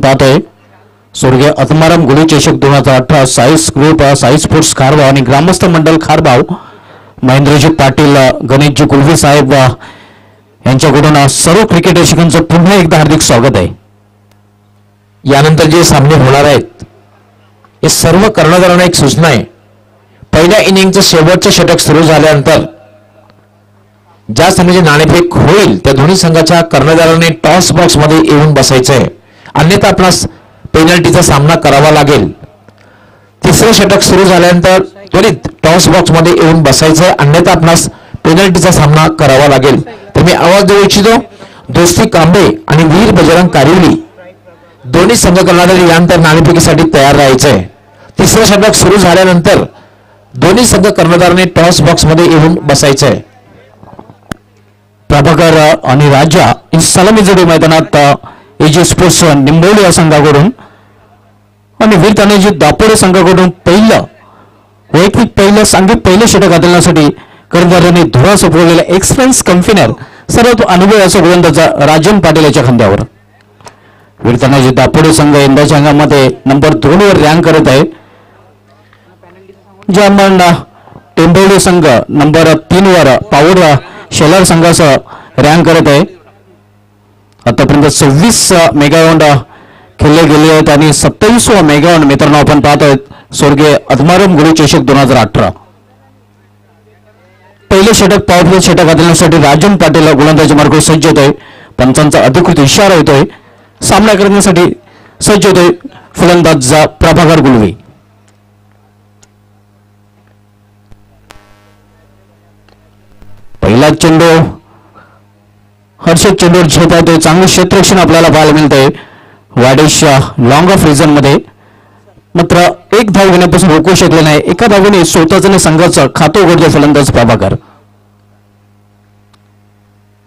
पाहतोय स्वर्गीय आत्माराम गुढी चषक 2018 साईस ग्रुप साई स्पोर्ट्स खारबाव आणि ग्रामस्थ मंडळ खारबाव महेंद्रजी पाटील गणेशजी कुलवी साहेब यांच्याकडून सर्व क्रिकेट रसिकांचं पुन्हा एकदा हार्दिक स्वागत आहे. यानंतर जे सामने होणार आहेत हे सर्व कर्णधारांना एक सूचना आहे. पहिल्या इनिंगचं शेवटचं षटक सुरू झाल्यानंतर ज्या संघाचे नाणेफेक होईल त्या दोन्ही संघाच्या कर्णधाराने टॉस बॉक्स मध्ये येऊन बसायचं आहे, अन्यथा आपणास पेनल्टीचा सामना करावा लागेल. तिसरं षटक सुरू झाल्यानंतर त्वरित टॉस बॉक्स मध्ये येऊन बसायचं आहे, अन्यथा आपणास पेनल्टीचा सामना करावा लागेल. तर मी आवाज देऊ इच्छितो, दोस्ती कांबे आणि वीर बजरंग कारिवली दोन्ही संघ कर्णधार यानंतर नाणेफेकीसाठी तयार राहायचं आहे. तिसरं षटक सुरू झाल्यानंतर दोन्ही संघ कर्णधाराने टॉस बॉक्स मध्ये येऊन बसायचं आहे. प्रभाकर आणि राजा ही सलामी जोडी मैदानात एजी स्पोर्ट्स निंबोली या संघाकडून आणि वीर तानाजी दापोडे संघाकडून वैयक्तिक पहिलं षटक हाताळण्यासाठी कर्णधारांनी धुरा सोपवलेल्या एक्सपेन्स कन्फिनर सर्वात अनुभवी असा गोलंदाजा राजन पाटील याच्या खांद्यावर. वीर तानाजी दापोडे संघ यंदाच्या अंगामध्ये नंबर 2 वर रँक करत आहे. जर्मन टेंबोली संघ नंबर 3 वर पॉवर शेलर संघासह रँक करत आहे. आतापर्यंत 26 मेगावॉन्ड खेळले गेले आहेत आणि 27वा मेगावॉन्ड मित्रांनो आपण पाहतोय स्वर्गीय आत्माराम गुढी चषक 2018. पहिले षटक पॉवरफुल षटक हाताळण्यासाठी राजन पाटील गोलंदाजी मार्गावर सज्ज होतोय. पंचांचा अधिकृत इशारा येतोय, सामना करण्यासाठी सज्ज होतोय फलंदाज प्रभाकर गुलवी. पहिला चेंडू हर्षद चेंडूवर झेप येतोय. चांगलं क्षेत्ररक्षण आपल्याला पाहायला मिळतंय वाडेश लॉंग ऑफ रिझन मध्ये. मात्र एक धाव घेण्यापासून रोखू शकले नाही. एका धावेने स्वतःच संघाचं खातं उघडले फलंदाज प्रभाकर.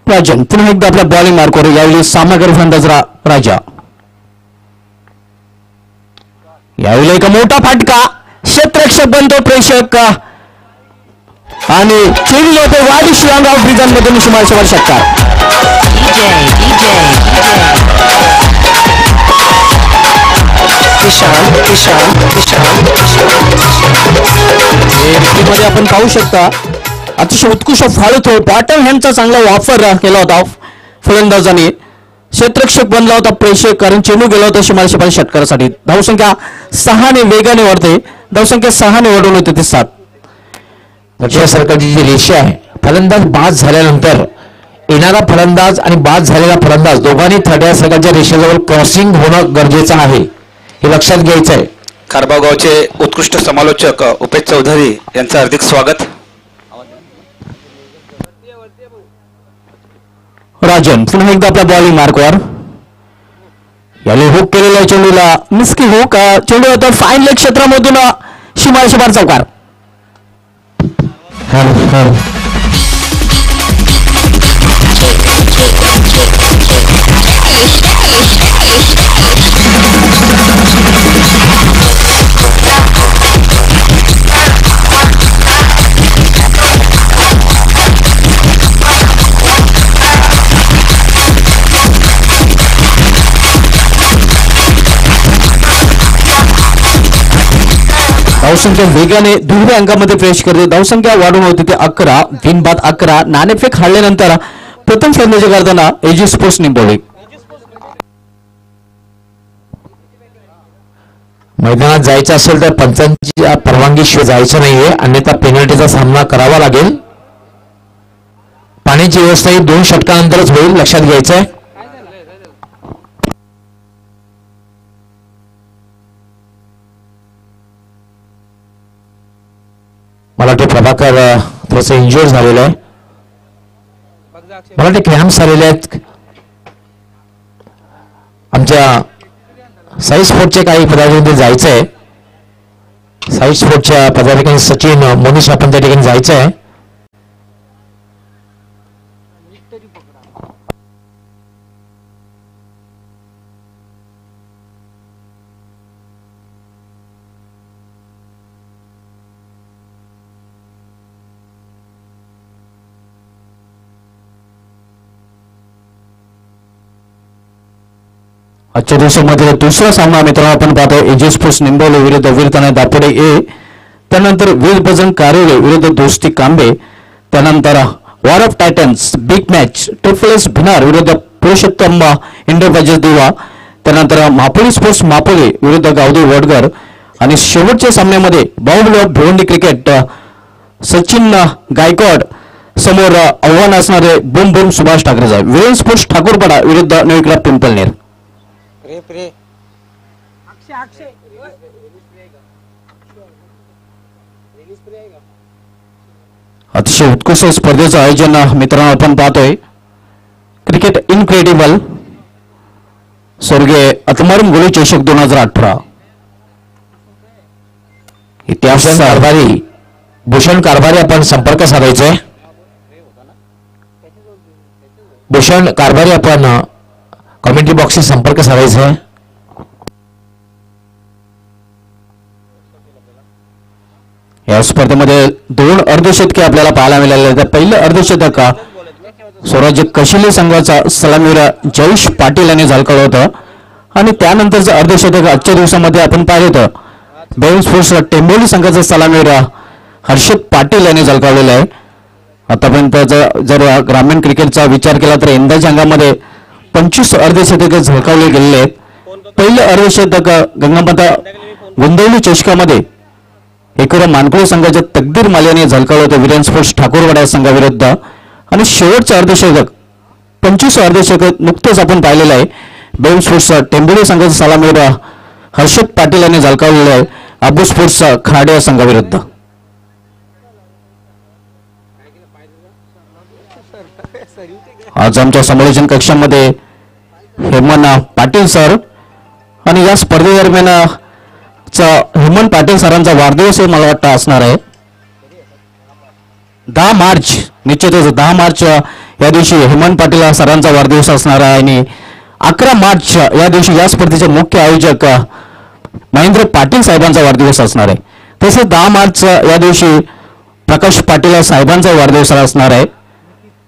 राजन पुन्हा एकदा आपल्या बॉलिंग मार्कवर, यावेळी सामनाकारी फलंदाज राजा. यावेळी एक मोठा फाटका, क्षेत्ररक्षक बनतो प्रेक्षक आणि चिरले होते वाडिश लॉंग ऑफ रिझन मधून सुमारे षटकार. मध्ये आपण पाहू शकता अतिशय उत्कृष्ट फाळतो पॅटर्न हँडचा चांगला वापर केला होता फलंदाजाने. क्षेत्ररक्षक बनला होता प्रेक्षक, कारण चेंडू गेला होता सुमारे षटकारासाठी. धावसंख्या 6 ने वेगाने वाढते. धावसंख्या 6 ने वाढवून होते ते 7. दक्षिण सरकारची जी रेषा आहे, फलंदाज बाद झाल्यानंतर येणारा फलंदाज आणि बाद झालेला फलंदाज दोघांनी थर्ड्या सरकारच्या रेषेजवळ क्रॉसिंग होणं गरजेचं आहे, हे लक्षात घ्यायचं आहे. खारबाव गावचे उत्कृष्ट समालोचक उपेश चौधरी यांचं हार्दिक स्वागत. राजन पुन्हा एकदा आपल्या बॉलिंग मार्कवर. याला हुक केलेल्या चेंडूला मिस्की हुक, चेंडू होता फाईन लेग क्षेत्रामधून सुमारे चौकार. धावसंख्या वेगाने दुहेरी अंकामध्ये प्रवेश करते. धावसंख्या वाढून होती ते 11, बिनबाद 11. नाणेफेक हारल्यानंतर प्रथम फलंदाजी करताना एजी स्पोर्ट्स निंबोली. मैदानात जायचं असेल तर पंचांची परवानगीशिवाय जायचं नाहीये, अन्यथा पेनल्टीचा सामना करावा लागेल. पाण्याची व्यवस्था ही 2 षटकानंतरच होईल, लक्षात घ्यायचं आहे. मला वाटतं प्रभाकर थोडंसं इंज्युअर झालेलं आहे. मला वाटतं क्रॅम्प्स आलेले आहेत. आमच्या साई स्पोर्टचे काही पदाधिकारी जायचं आहे. साई स्पोर्टच्या पदाधिकारी सचिन मोनिश आपण त्या ठिकाणी जायचं आहे. आजच्या दिवसामध्ये दुसरा सामना मित्रांनो आपण पाहतो एजे स्पोर्ट्स निंबवले विरुद्ध वीर तानाजी दापोडे ए, त्यानंतर वीर बजरंग कारोळे विरुद्ध दोस्ती कांबे, त्यानंतर war of titans big match triples Bhinar विरुद्ध पुरुषोत्तम इंटरप्राइजेस दिवा, त्यानंतर मापोली स्पोर्ट्स मापोली विरुद्ध गावदेव वडगर आणि शेवटच्या सामन्यामध्ये बाहुबली ऑफ भिवंडी क्रिकेट सचिन गायकवाड समोर आव्हान असणारे बूम बूम सुभाष ठाकरे साहेब. वीरेन स्पोर्ट्स ठाकूरपाडा विरुद्ध नवीकला पिंपलनेर. अतिशय उत्कृष्ट स्पर्धेचं आयोजन मित्रांनो आपण पाहतोय. क्रिकेट इनक्रेडिबल स्वर्गीय अतमारुम गोली चषक 2018 इतिहास कारभारी भूषण कारभारी आपण संपर्क साधायचोय. भूषण कारभारी आपण कमेंट्री बॉक्सशी संपर्क साधायचा. या स्पर्धेमध्ये 2 अर्धशतके आपल्याला पाहायला मिळाले. तर पहिलं अर्धशतक स्वराज्य कशिले संघाचा सलामीवीर जयेश पाटील यांनी झळकावलं होतं आणि त्यानंतरचं अर्धशतक आजच्या दिवसामध्ये आपण पाहिलं होतं बेन स्पोर्ट्स टेंबोली संघाचा सलामीवीर हर्षद पाटील यांनी झळकावलेला आहे. आतापर्यंत जर ग्रामीण क्रिकेटचा विचार केला तर यंदाच्या अंगामध्ये 25 अर्धशतके झळकावले गेलेले आहेत. पहिलं अर्धशतक गंगामाता गोंदवली चषकामध्ये एकोरा मानकुळे संघाच्या तकदीर मालियाने झळकावलं होतं वीरेन स्पोर्ट्स ठाकूरवाडा संघाविरुद्ध आणि शेवटचं अर्धशतक 25 अर्धशतक नुकतंच आपण पाहिलेलं आहे बेन स्पोर्ट्स टेंबोली संघाचा सलामीवीर हर्षद पाटील यांनी झळकावलेलं आहे अबू स्पोर्ट्स खराडे संघाविरुद्ध. आज आमच्या समालोचन कक्षामध्ये हेमंत पाटील सर आणि या स्पर्धेदरम्यान हेमंत पाटील सरांचा वाढदिवस मला वाटतं असणार आहे 10 मार्च. निश्चितच 10 मार्च या दिवशी हेमंत पाटील सरांचा वाढदिवस असणार आहे आणि 11 मार्च या दिवशी या स्पर्धेचे मुख्य आयोजक महेंद्र पाटील साहेबांचा वाढदिवस असणार आहे. तसेच 10 मार्च या दिवशी प्रकाश पाटील साहेबांचा वाढदिवस असणार आहे.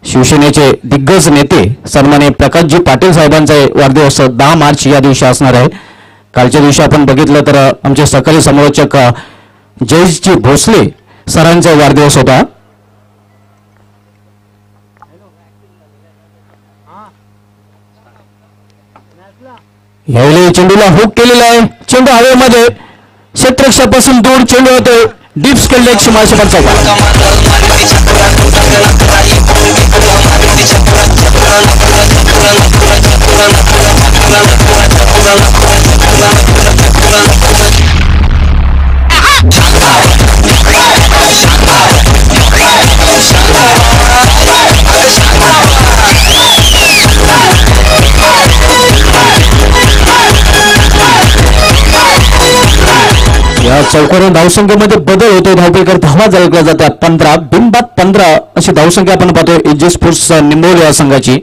शिवसेनेचे दिग्गज नेते सन्माननीय प्रकाशजी पाटील साहेबांचा वाढदिवस 10 मार्च या दिवशी असणार आहे. कालच्या दिवशी आपण बघितलं तर आमचे सहकारी समालोचक जयेशजी भोसले सरांचा वाढदिवस होता. यावेळी चेंडूला हुक केलेला आहे. चेंडू हवेमध्ये क्षेत्ररक्षापासून दूर चेंडू होतो डीप स्केल एक सीमारेषेवरचा या चौकोनी धावसंख्येमध्ये बदल होतो. धावपेकर धावा झळकल्या जातात 15 बिनबाद 15 अशी धावसंख्या आपण पाहतो एजे स्पोर्ट्स निंबवली या संघाची.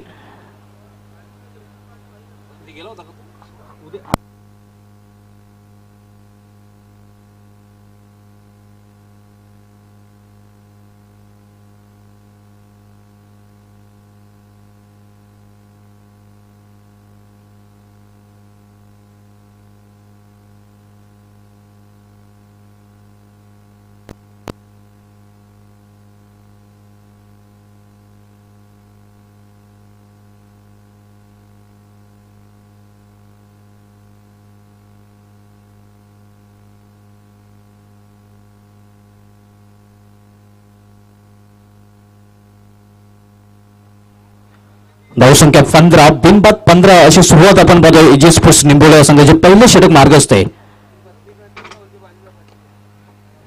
धावसंख्या 15 बिनबाद 15 अशी सुरुवात आपण पाहतो एजे स्पोर्ट्स निंबोली संघाचे पहिले षटक मार्गस्थ आहे.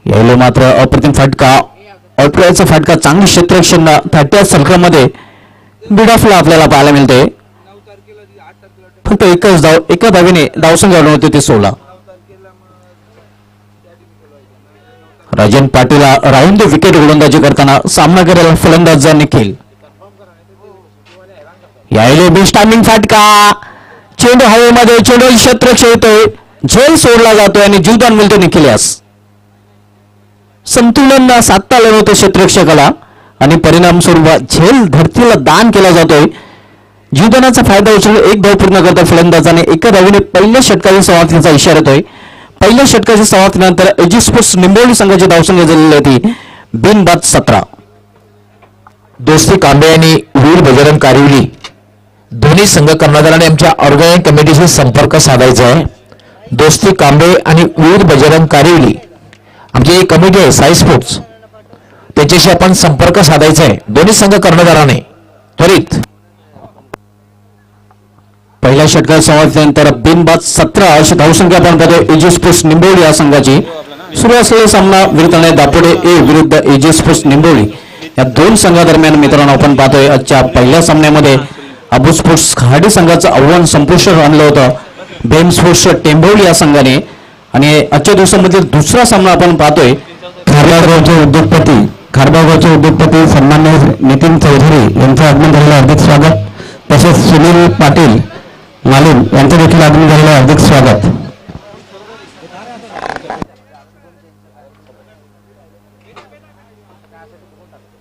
यावेळी मात्र अप्रतिम फटका ऑल्ट्राचा फटका चांगली क्षेत्ररक्षण 30 सर्कलमध्ये बिडॉफला आपल्याला पाहायला मिळते. फक्त एकच धाव एका धावेने धावसंख्या होते ते 16. राजन पाटील राहून दे विकेट गोलंदाजी करताना सामना करेल फलंदाज निखिल. यावेळी बेस्ट टायमिंग फटका चेंडू हवेमध्ये चेंडू क्षेत्ररक्षण येतोय झेल सोडला जातोय आणि जीवदान मिळतो निखिल्यास. संतुलन साधता आलं होतं क्षेत्ररक्षकाला आणि परिणाम स्वरूप झेल धरतीला दान केला जातोय. जीवदानाचा फायदा उचलून एक धाव पूर्ण करता फलंदाजाने एका धावीने पहिल्या षटकाच्या समाप्तीचा इशारा येतोय. पहिल्या षटकाच्या समाप्तीनंतर एजी स्पोर्ट्स निंबोली संघाची धावसंख्या झालेली होती बिनबाद 17. दोस्ती कांबे आणि वीर बजरंग कारिवली दोन्ही संघ कर्णधाराने आमच्या ऑर्गनायझिंग कमिटीशी संपर्क साधायचा आहे. दोस्ती कांबे आणि वीर बजरंग कारिवली आमची एक कमिटी आहे साई स्पोर्ट्स, त्याच्याशी आपण संपर्क साधायचा आहे दोन्ही संघ कर्णधाराने त्वरित. पहिल्या षटकाच्या समाप्तीनंतर बिनबाद 17 अशी धावसंख्या आपण पाहतोय एजी स्पोर्ट्स निंबोली या संघाची. सुरू असलेला सामना वीरताने दापोडे ए विरुद्ध एजी स्पोर्ट्स निंबोली या दोन संघादरम्यान मित्रांनो आपण पाहतोय. आजच्या पहिल्या सामन्यामध्ये अबू स्पोर्ट्स खाडी संघाचं आव्हान संपुष्टात आणलं होतं बेम स्पोर्ट्स टेंभोली या संघाने. आणि आजच्या दिवसामध्ये दुसरा सामना आपण पाहतोय खारबावचे उद्योगपती सन्मान्य नितीन चौधरी यांचं आगमन झालेलं हार्दिक स्वागत. तसेच सुनील पाटील मालिन यांचं देखील आगमन झालेलं हार्दिक स्वागत.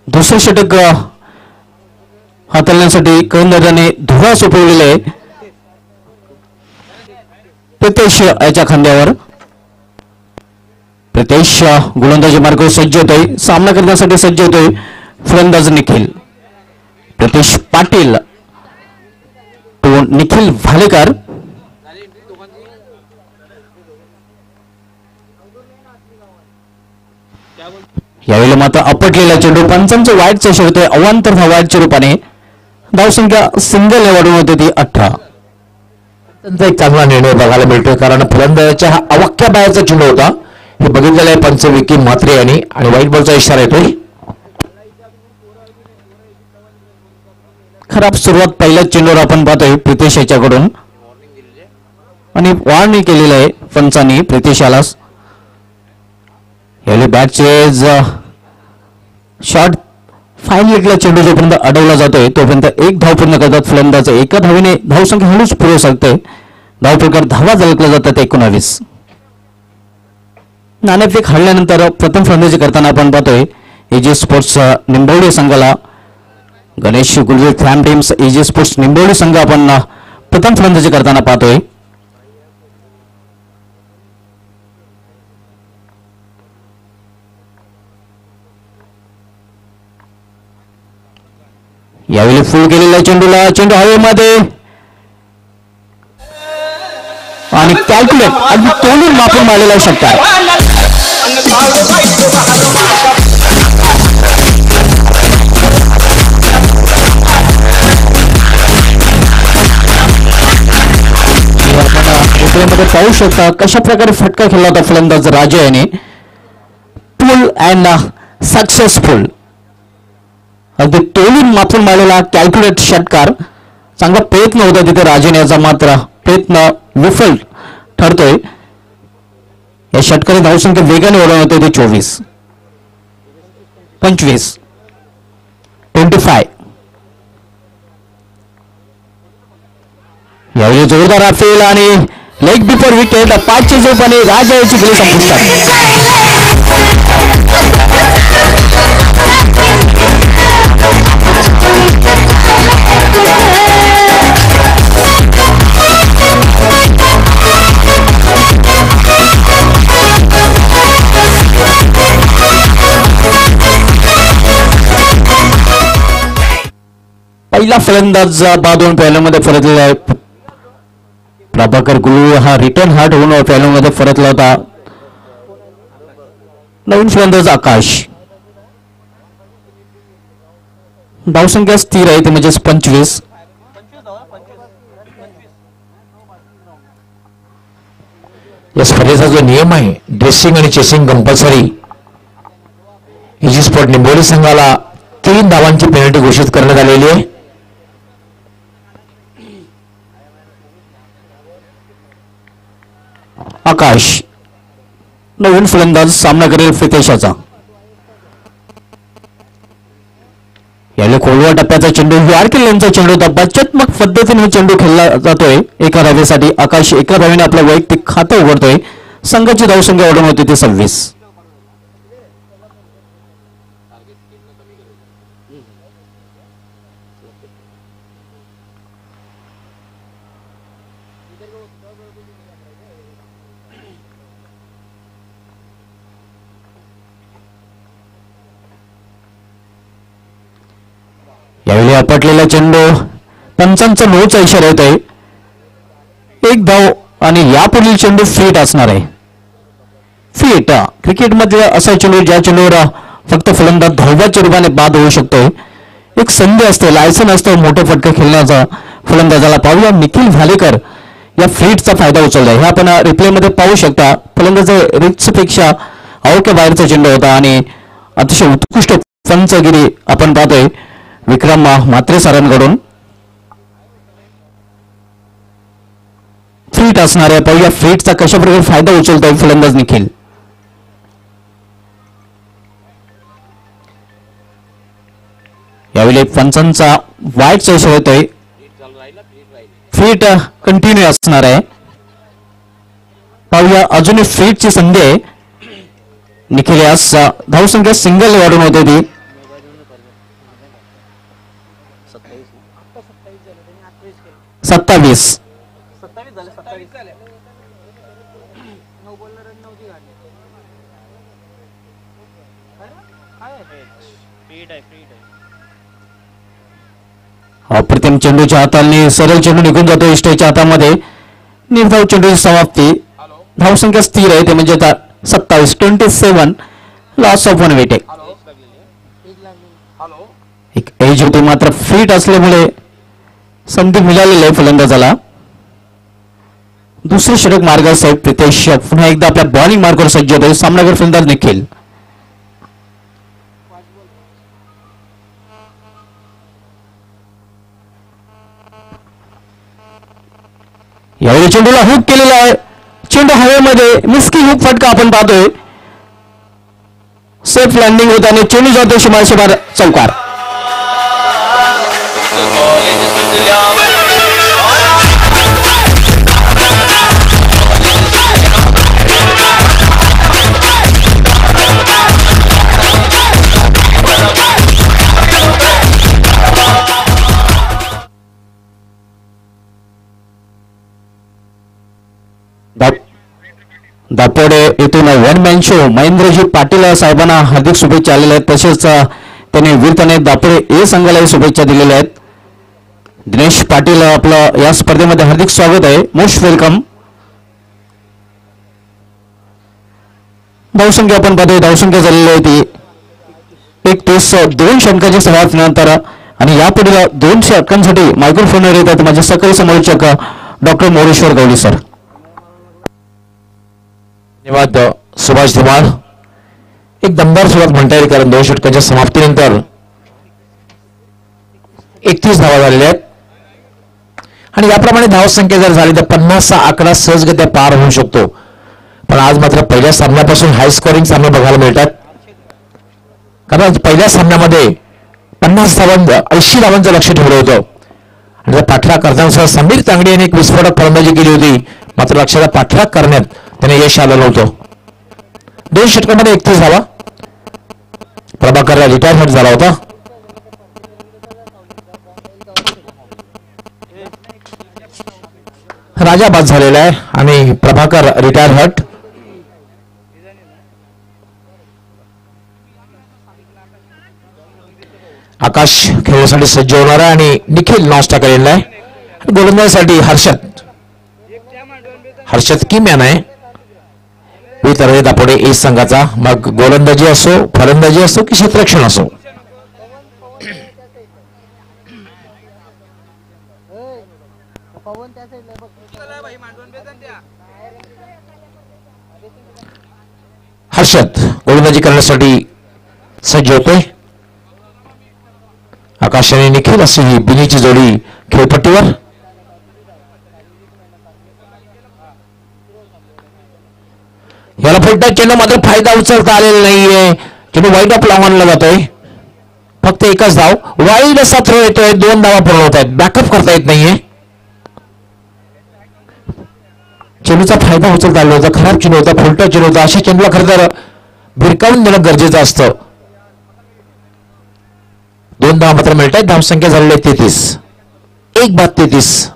दुसरे षटक हाताळण्यासाठी कर्णधाराने धुवा सोपवलेले आहे प्रितेश याच्या खांद्यावर. प्रितेश गोलंदाजी मार्गावर सज्ज होतोय, सामना करण्यासाठी सज्ज होतोय फलंदाज निखिल. प्रितेश पाटील तो निखिल भालेकर. यावेळी मात्र आपटलेला चेंडू पंचांचं वाईटचं शेवटोय अवांतर वाईटच्या रूपाने. धावसंख्या सिंगल वाढून होते ती 18. त्यांचा एक चांगला निर्णय बघायला मिळतोय कारण फलंदाजाच्या हा अवाक्या बाहेरचा चेंडू होता हे बघितलेलं आहे पंच विकी म्हात्रे यांनी आणि वाईट बॉलचा इशारा येतोय. खराब सुरुवात पहिल्याच चेंडूवर आपण पाहतोय प्रितेश याच्याकडून आणि वाढणी केलेलं आहे पंचांनी प्रितेशाला. यावेळी बॅटचे शॉट फाईन लेगला चेंडू जोपर्यंत अडवला जातोय तोपर्यंत एक धाव पूर्ण करतात फलंदाज. एका धावीने धावसंख्या हळूच पुढे सरते. धाव प्रकार धावा झळकल्या जातात 19. नाणेफेक हारल्यानंतर प्रथम फलंदाजी करताना आपण पाहतोय एजी स्पोर्ट्स निंबोली संघाला गणेश गुलवीर फॅम टीम्स एजी स्पोर्ट्स निंबोली संघ आपण प्रथम फलंदाजी करताना पाहतोय. यावेळी फुल केलेल्या चेंडूला चेंडू हवेमध्ये आणि कॅल्क्युलेट अगदी तोंडून मापून मारलेला षटकार. मध्ये पाहू शकता कशा प्रकारे फटका खेळला होता फलंदाज राजा याने. पुल अँड सक्सेसफुल अगदी तोलून माथून मारलेला कॅल्क्युलेट षटकार. चांगला प्रयत्न होता तिथे राजेने, याचा मात्र प्रयत्न विफल ठरतोय. या षटकारी धावसंख्या वेगाने ओढवून होते ते 24 25 25. यावेळी जोरदार अफेल आणि लेग बिफोर विकेट 5चे जोपाने राजा याची गेली संपुष्टात. पहिला फलंदाज बादोन पॅनलमध्ये परतलेला आहे. प्रभाकर गुलू हा रिटर्न हार्ट होऊन पॅनलमध्ये परतला होता. नवीन फलंदाज आकाश. धावसंख्या स्थिर आहे ती म्हणजेच 25. या स्पर्धेचा जो नियम आहे ड्रेसिंग आणि चेसिंग कंपल्सरी. इजी स्पोर्ट निंबोली संघाला 3 धावांची पेनल्टी घोषित करण्यात आलेली आहे. आकाश नवीन फलंदाज सामना करेल प्रितेशाचा. यावेळी खोलवा टप्प्याचा चेंडू यार्किल यांचा चेंडू होता. बचात्मक पद्धतीने हा चेंडू खेळला जातोय एका धावेसाठी. आकाश एका धावेने आपलं वैयक्तिक खातं उघडतोय. संघाची धावसंख्या वाढून होती ती 26. यावेळी आपटलेला चेंडू पंचांचा नोचा इशारा येत आहे. एक धाव आणि यापुढील चेंडू फिट असणार आहे. फिट क्रिकेटमध्ये असा चेंडू ज्या चेंडूवर फक्त फलंदाज धावाच्या रूपाने बाद होऊ शकतोय. एक संधी असते, लायसन असतं मोठं फटका खेळण्याचा फलंदाजाला. पाहूया निखिल भालेकर या फ्रीटचा फायदा उचललाय. हे आपण रिप्लेमध्ये पाहू शकता. फलंदाज रिक्सपेक्षा अवक्या बाहेरचा चेंडू होता आणि अतिशय उत्कृष्ट पंचगिरी आपण पाहतोय विक्रम म्हात्रे सरांकडून. फ्रीट असणार आहे. पाहूया फ्रीटचा कशा प्रकारे फायदा उचलतोय फलंदाज निखिल. यावेळी पंचांचा वाईटचा इशारा येतोय. फ्रीट कंटिन्यू असणार आहे. पाहूया अजूनही फ्रीटची संधी आहे. निखिल यास धावसंख्या सिंगल वाढून होते ती. सत्तावीस. अप्रतिम चेंडूच्या हाताने सरळ चेंडू निघून जातो इष्टेच्या हातामध्ये. निर्धाव चेंडूची समाप्ती. धावसंख्या स्थिर आहे ते म्हणजे 27 27. Loss of 1 wicket. एक एज होती मात्र फिट असल्यामुळे संधी मिळालेली आहे फलंदाजाला. दुसरे षटक मार्गावर साहेब प्रितेश पुन्हा एकदा आपल्या बॉलिंग मार्गावर सज्ज होते. सामनावीर फलंदाज निखिल. यावेळी चेंडूला हुक केलेला आहे. चेंडू हवेमध्ये मिस्की हुक फटका आपण पाहतोय. सेफ लँडिंग होत आणि चेंडू जातो शिमार चौकार. दापोडे येथून one man show Mahendraji Patil साहेबांना हार्दिक शुभेच्छा आलेल्या आहेत. तसेच त्यांनी वीरपणे दापोडे ए संघालाही शुभेच्छा दिलेल्या आहेत. दिनेश पाटील आपलं या स्पर्धेमध्ये हार्दिक स्वागत आहे. Most welcome. धावसंख्या आपण पाहतोय. धावसंख्या झालेली आहे ती 31. 2 षटकांच्या समाप्तीनंतर आणि यापुढील 2 षटकांसाठी मायक्रोफोनवर येतात माझे सकल समालोचक डॉक्टर मोरेश्वर गवळी सर. धन्यवाद सुभाष धुमाळ. एक दमदार सुरुवात म्हणता येईल कारण 2 षटकांच्या समाप्तीनंतर 31 धावा झालेल्या आहेत आणि याप्रमाणे धावसंख्या जर झाली तर 50चा आकडा सहजगत्या पार होऊ शकतो. पण आज मात्र पहिल्या सामन्यापासून हाय स्कोरिंग सामने बघायला मिळतात. कारण पहिल्या सामन्यामध्ये 50 धावांचं 80 धावांचं लक्ष ठेवलं होतं आणि त्या पाठलाग करताना समीर तांगडी यांनी एक विस्फोटक फलंदाजी केली होती. मात्र लक्षाला पाठलाग करण्यात त्याने यश आलं नव्हतं. 2 षटकांमध्ये 31 धावा. प्रभाकरला रिटायरमेंट झाला होता. राजा बाद झालेला आहे आणि प्रभाकर रिटायर हट. आकाश खेळण्यासाठी सज्ज होणार आहे आणि निखिल नाश्ता करेल आहे. गोलंदाजीसाठी हर्षद किम्यान आहे. वितर दापोडे ए संघाचा. मग गोलंदाजी असो फलंदाजी असो की क्षेत्ररक्षण असो. हर्षद गोलंदाजी करण्यासाठी सज्ज होते. आकाश आणि निखिल अशी ही बिनीची जोडी खेळपट्टीवर. याला फलटण चेंडू मात्र फायदा उचलता आलेला नाहीये. चेंडू वाईड ऑफ लॉंग आणला जातोय. फक्त एकच धाव. वाईड असा थ्रो येतोय. 2 धावा पूर्ण होत आहेत. बॅकअप करता येत नाहीये. चेंडूचा फायदा उचलता आला होता. खराब चेंडू होता. फुलटा चेंडू होता. अशा चेंडूला खरं तर भिरकावून देणं गरजेचं असतं. 2 धावा मात्र मिळत आहेत. धावसंख्या झालेली आहे 33. 1 बाद 33.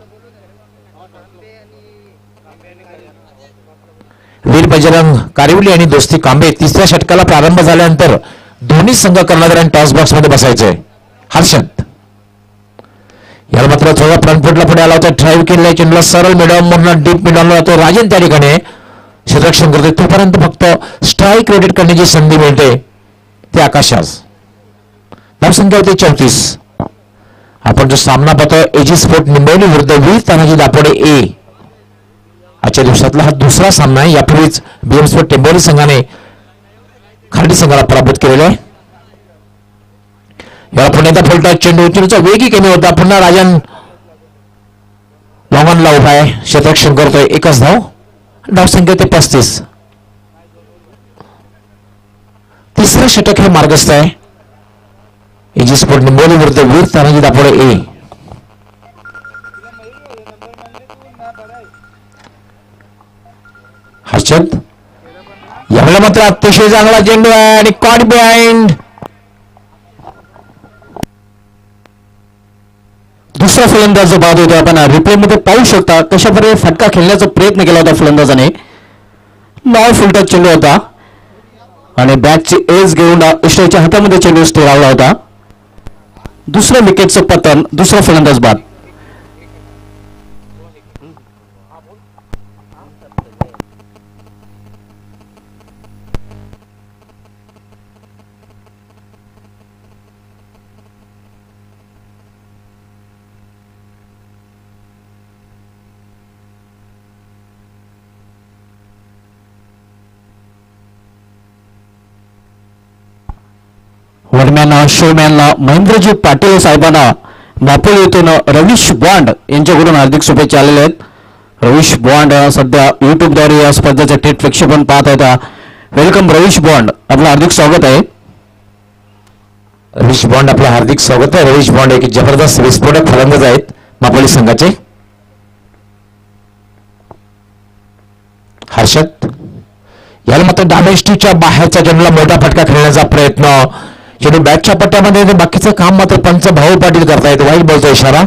वीर बजरंग कारिवली आणि दोस्ती कांबे. 3ऱ्या षटकाला प्रारंभ झाल्यानंतर दोन्ही संघ कर्णधार आणि टॉस बॉक्स मध्ये बसायचंय. हर्षद याला मात्र थोडा फ्रंटफुटला पुढे आला होता. ड्राईव्ह केलेला चेंडूला सरळ मिडॉन म्हणून डीप मिडॉनला जातो. राजन त्या ठिकाणी क्षेत्ररक्षण करते. तोपर्यंत फक्त स्ट्राईक रोटेट करण्याची संधी मिळते ते आकाशास. धावसंख्या होती 34. आपण जो सामना पाहतोय एजी स्पोर्ट निंबवली विरुद्ध वीर तानाजी दापोडे ए. आजच्या दिवसातला हा दुसरा सामना आहे. यापूर्वीच बीएम स्पोर्ट टेंबोली संघाने खारडी संघाला पराभूत केलेला आहे. याला पुण्याचा फलटा चेंडूचा वेगही कमी होता. पुन्हा राजन लॉंगॉनला उभा आहे. क्षेत्ररक्षण करतोय. एकच धाव. धावसंख्या ते 35. तिसरं षटक हे मार्गस्थ आहे एजी स्पोर्ट निंबोली विरुद्ध वीर तानाजी दापोडे ए. हर्षद यावेळेला मात्र अतिशय चांगला चेंडू आहे आणि कॉट बिहाइंड. दुसरा फलंदाज जो बाद होतो आपण रिप्ले मध्ये पाहू शकता कशा प्रकारे फटका खेळण्याचा प्रयत्न केला होता फलंदाजाने. नॉन फुलटच चेंडू होता आणि बॅटची एज घेऊन इष्टाच्या हातामध्ये चेंडू स्थिरावला होता. दुसऱ्या विकेटचं पतन. दुसरा फलंदाज बाद. वडमॅन शोमॅन महेंद्रजी पाटील साहेबांना मापोल येथून रवीश बॉन्ड यांच्याकडून हार्दिक शुभेच्छा आलेल्या आहेत. रवीश बॉन्ड सध्या युट्यूबद्वारे या स्पर्धेचं थेट प्रक्षेपण पाहत आहेत. वेलकम रवीश बॉन्ड, आपलं हार्दिक स्वागत आहे. रवीश बॉन्ड आपलं हार्दिक स्वागत आहे. रवीश बॉन्ड एक जबरदस्त विस्फोटक फलंदाज आहेत मापोली संघाचे. हर्षद याला मात्र डायमेस्टिकच्या बाहेरच्या चेंडूला मोठा फटका खेळण्याचा प्रयत्न. चेंडू बॅटच्या पट्ट्यामध्ये बाकीचं काम मात्र पंच भाऊ पाटील करतायत. वाईट बॉलचा इशारा.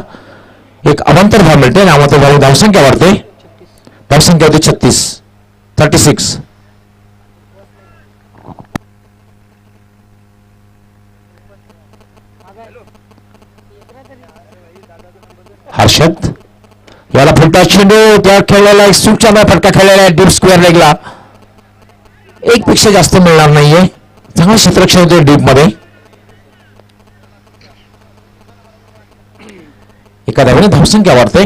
एक अवांतर धाव मिळते. नामात्र भाऊ धावसंख्या वाढते. धावसंख्या होती 36. हर्षद याला फुलटा चेंडू त्या खेळलेला एक सुटचा फटका खेळलेला आहे डीप स्क्वेअर लेगला. एक पेक्षा जास्त मिळणार नाहीये. चांगलं क्षेत्ररक्षण होते डीप मध्ये. एका धावेने धावसंख्या वाढते.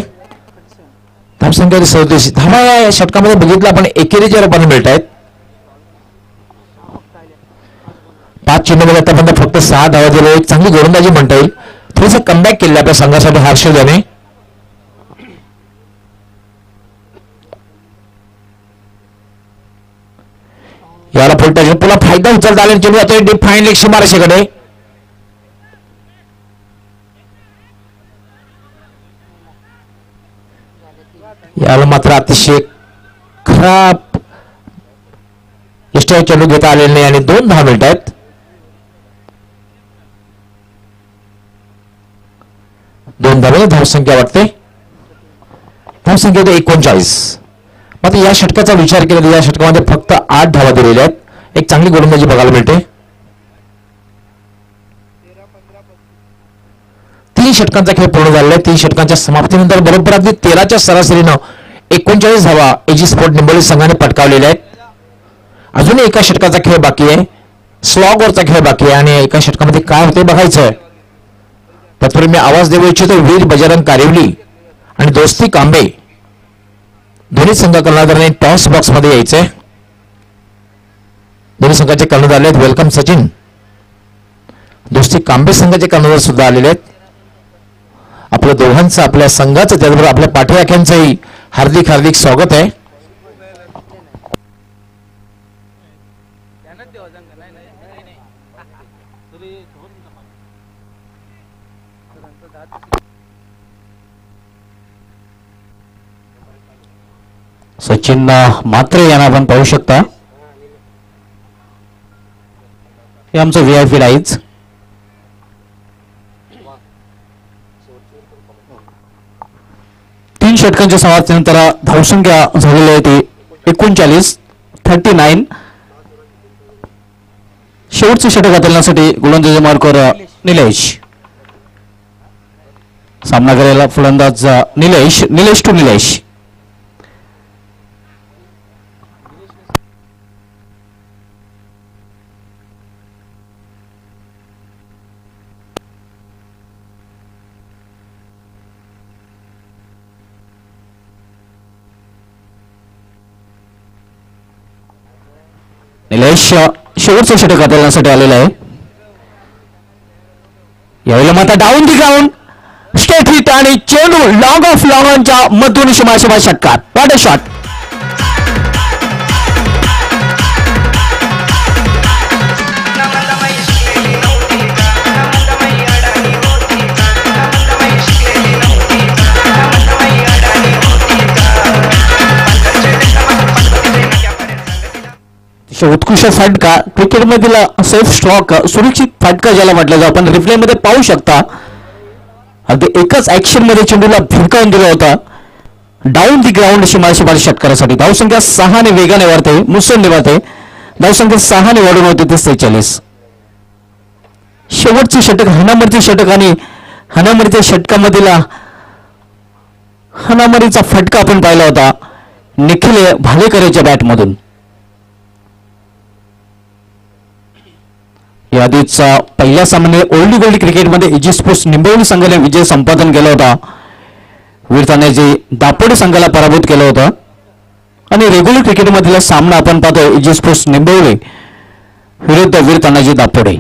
धावसंख्या 37. धावा या षटकामध्ये बघितलं आपण एकेरीच्या रूपाने मिळत आहेत. 5 चेंडूमध्ये आतापर्यंत फक्त 6 धावा दिले. एक चांगली गोलंदाजी म्हणता येईल. थोडंसं कमबॅक केलं आपल्या संघासाठी हर्षद याने. याला फुलटा पुन्हा फायदा उचलता आला. चेंडू आता डीप फाईन लेग शिमारशीकडे. याला मात्र अतिशय खराब इष्ट चेंडू घेता आलेले नाही आणि 2 धावा मिळत आहेत. 2 धावेने धावसंख्या वाटते. धावसंख्या 39. मात्र या षटकाचा विचार केला तर या षटकामध्ये फक्त 8 धावा दिलेल्या आहेत. एक चांगली गोलंदाजी बघायला मिळते. 3 षटकांचा खेळ पूर्ण झालेला आहे. 3 षटकांच्या समाप्तीनंतर बरोबर अगदी 13च्या सरासरीनं 39 धावा एजी स्पोर्ट निंबोली संघाने पटकावलेल्या आहेत. अजूनही एका षटकाचा खेळ बाकी आहे. स्लॉगवरचा खेळ बाकी आहे आणि एका षटकामध्ये काय होते बघायचं. तत्पूर्वी मी आवाज देऊ इच्छितो वीर बजरंग कारिवली आणि दोस्ती कांबे दोन्ही संघ कर्णधारांनी टॉस बॉक्स मध्ये यायचंय. दोन्ही संघाचे कर्णधार आले आहेत. वेलकम सचिन. दोस्ती कांबे संघाचे कर्णधार सुद्धा आलेले आहेत. आपल्या दोघांचं आपल्या संघाचं त्याचबरोबर आपल्या पाठीराख्यांचंही हार्दिक हार्दिक स्वागत आहे. सचिन मात्र यांना आपण पाहू शकता. हे आमचं VIP लाईज. तीन षटकांच्या समाप्तीनंतर धावसंख्या झालेली आहे ती 39. शेवटचं षटक हाताळण्यासाठी गोलंदाजी मार्कवर निलेश. सामना करायला फलंदाज निलेश टू निलेश. निलेश शेवटचं षटक हाताळण्यासाठी आलेला आहे. यावेळेला मात्र down the ground state hit आणि चेंडू लॉंग ऑफ लॉंगच्या मधून शिमाशिमा षटकार. What a shot. उत्कृष्ट फटका क्रिकेटमधील सेफ स्ट्रोक सुरक्षित फटका ज्याला म्हटलं जातं. आपण रिप्ले मध्ये पाहू शकता अगदी एकच ऍक्शन मध्ये चेंडूला भिरकावून दिला होता. डाऊन दी ग्राउंड शिमाशिमा षटकारासाठी धावसंख्या 6 ने वेगाने वाढते, मुसंडी वाढते. धावसंख्या 6 ने वाढून होते ते 46. शेवटचे षटक हाणामारीचे षटक आणि हाणामारीच्या षटकामधील हाणामारीचा फटका आपण पाहिला होता निखिल भालेकरच्या बॅटमधून. यादीचा पहिल्या सामने ओल्ड गोल्ड क्रिकेटमध्ये इजी स्पोर्ट्स निंबवली संघाने विजय संपादन केला होता. वीर तानाजी दापोडे संघाला पराभूत केलं होतं. आणि रेग्युलर क्रिकेटमधला सामना आपण पाहतोय इजी स्पोर्ट्स निंबवली विरुद्ध वीर तानाजी दापोडे.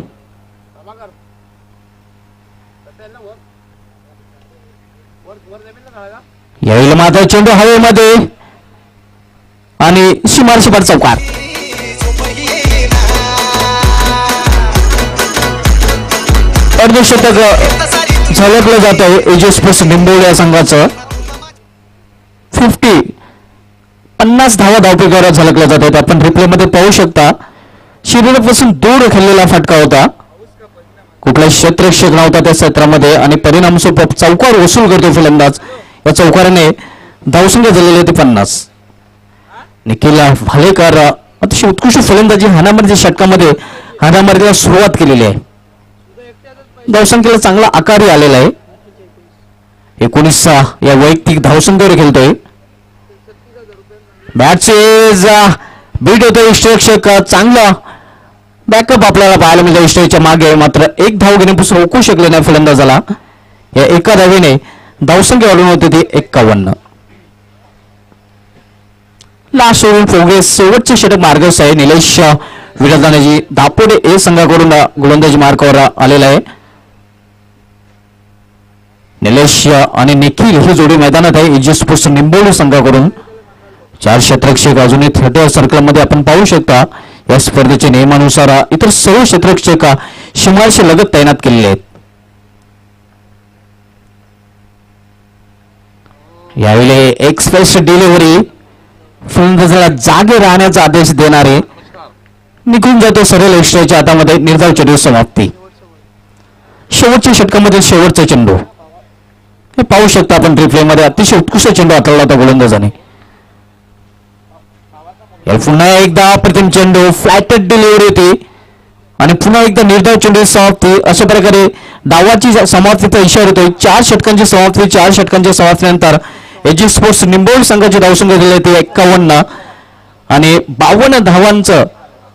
यावेळी मात्र चेंडू हवेमध्ये आणि सीमारशीपार चौकार. अर्धशतक झळकलं जात आहे एजी स्पोर्ट्स निंबवली या संघाचं. 50 धावा धावपेकावर झळकल्या जात आहेत. आपण रिप्ले मध्ये पाहू शकता शिबिरापासून दूर खेळलेला फटका होता. कुठलाही क्षेत्ररक्षक नव्हता त्या क्षेत्रामध्ये आणि परिणामस्वरूप चौकार वसूल करतो फलंदाज. या चौकाराने धावसंख्या झालेली होती 50. निखिल भालेकर अतिशय उत्कृष्ट फलंदाजी हाणामारीच्या षटकामध्ये हाणामारीला सुरुवात केलेली आहे. धावसंख्येला चांगला आकारही आलेला आहे. 19 या वैयक्तिक धावसंख्येवर खेळतोय. बॅटचेज बीट होतोय. इष्टरक्षक चांगला बॅकअप आपल्याला पाहायला मिळतो इष्टच्या मागे. मात्र एक धाव घेण्यापासून रोखू शकले नाही फलंदाजाला. या एका धावेने धावसंख्या वाढून होते ती 51. लास्ट ओव्हर प्रोग्रेस शेवटचे षटक मार्गस्थ आहे. निलेश विराजदानाजी दापोडे ए संघाकडून गोलंदाजी मार्कावर आलेला आहे. निलेश आणि निखिल ही जोडी मैदानात आहे इजी स्पोर्ट्स निंबवली संघाकडून. 4 क्षेत्ररक्षक अजूनही 30 सर्कलमध्ये आपण पाहू शकता. या स्पर्धेच्या नियमानुसार इतर सर्व क्षेत्ररक्षक सीमारेषे लगत तैनात केलेले आहेत. यावेळी एक्सप्रेस डिलिव्हरी फलंदाजाला जागे राहण्याचा आदेश देणारे निघून जातो सरळ एक्स्ट्राच्या हातामध्ये. निर्धाव चेंडू समाप्ती. शेवटच्या षटकामध्ये शेवटचा चेंडू हे पाहू शकता आपण रिप्ले मध्ये. अतिशय उत्कृष्ट चेंडू हाताळला होता गोलंदाजाने. पुन्हा एकदा अप्रतिम चेंडू फ्लॅटेड डिलिव्हरी होती आणि पुन्हा एकदा निर्धाव चेंडू समाप्ती. अशा प्रकारे डावाची समाप्तीचा इशारा होतोय. 4 षटकांची समाप्ती. 4 षटकांच्या समाप्तीनंतर एजी स्पोर्ट्स निंबवली संघाची धावसंख्या दिली होती 51 आणि 52 धावांचं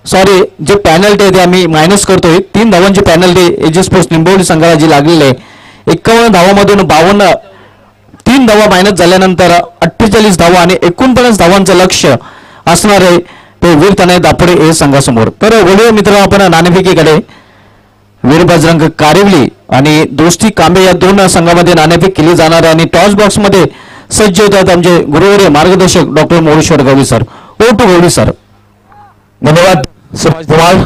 सॉरी जे पॅनल्टी आहे ते आम्ही मायनस करतोय. 3 धावांची पॅनल्टी एजी स्पोर्ट्स निंबवली संघाला जी लागलेली आहे. 51 धावामधून 3 धावा मायनस झाल्यानंतर 48 धावा आणि 49 धावांचं लक्ष्य असणार आहे ते वीर तानाजी दापोडे ए संघासमोर. तर वळूया मित्रांनो आपण नाणेफेकीकडे. वीर बजरंग कारिवली आणि दोस्ती कांबे या 2 संघामध्ये नाणेफेक केली जाणार आहे आणि टॉस बॉक्स मध्ये सज्ज होतात आमचे गुरुवर्य मार्गदर्शक डॉक्टर मोरेश्वर गवळी सर. ओ टू गवळी सर. धन्यवाद सुभाष धुमाळ.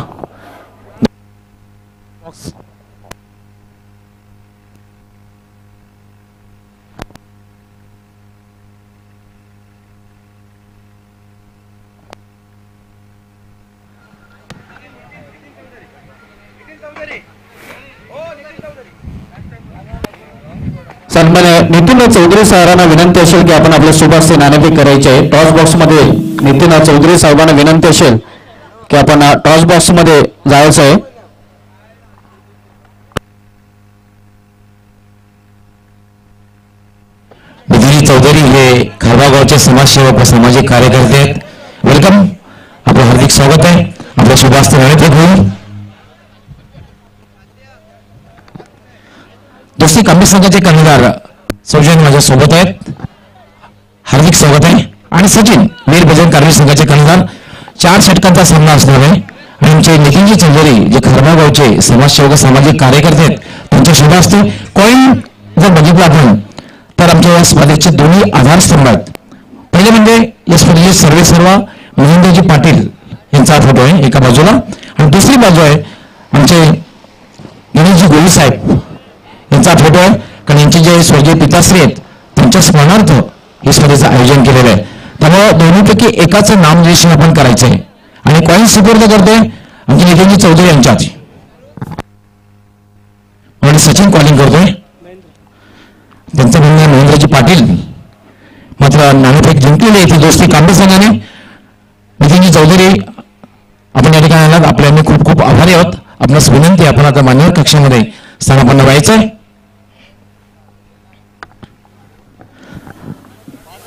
सन्मान्य नितीन चौधरी साहेबांना विनंती असेल की आपण आपल्या शुभास्ते नाणेफेक करायचे आहे. टॉस बॉक्स मध्ये नितीन चौधरी साहेबांना विनंती असेल की आपण टॉस बॉक्स मध्ये जायचं आहे. चौधरी हे खारबाव गावचे समाजसेवक व सामाजिक कार्यकर्ते आहेत. वेलकम, आपलं हार्दिक स्वागत आहे. आपल्या शुभास्ते नाणेफेक होईल. दोस्ती कांबे संघाचे कर्णधार सौजन माझ्या सोबत आहेत. हार्दिक स्वागत आहे. आणि सचिन वीर भजन कार्मिक संघाचे कर्णधार. 4 षटकांचा सामना असणार आहे. आणि आमचे नितीनजी चौधरी जे खारबाव गावचे समाजसेवक सामाजिक कार्यकर्ते आहेत त्यांच्या शुभ असते. कॉईन जर बघितलं आपण तर आमच्या या स्पर्धेचे दोन्ही आधारस्तंभ आहेत. पहिले म्हणजे या स्पर्धेचे सर्वेसर्वा महेंद्रजी पाटील यांचा फोटो आहे एका बाजूला, आणि दुसरी बाजू आहे आमचे गणेशजी गोली साहेब यांचा फोटो आहे. कारण यांचे जे स्वर्गीय पिताश्री आहेत त्यांच्या स्मरणार्थ ही स्पर्धेचं आयोजन केलेलं आहे. त्यामुळे दोन्हीपैकी एकाचं नामनिर्देशन आपण करायचं आहे. आणि कॉईन सुपूर्द करते आमचे नितीनजी चौधरी यांच्यात. आणि सचिन कॉलिंग करतोय, त्यांचं म्हणणं आहे महेंद्रजी पाटील. मात्र नाणेफेक जिंकलेली आहे ती दोस्ती कांबे संघाने. नितीनजी चौधरी आपण या ठिकाणी आलात, आपले आम्ही खूप खूप आभारी आहोत. आपणास विनंती आपण आता मान्यवर कक्षामध्ये स्थानापन्न व्हायचं आहे.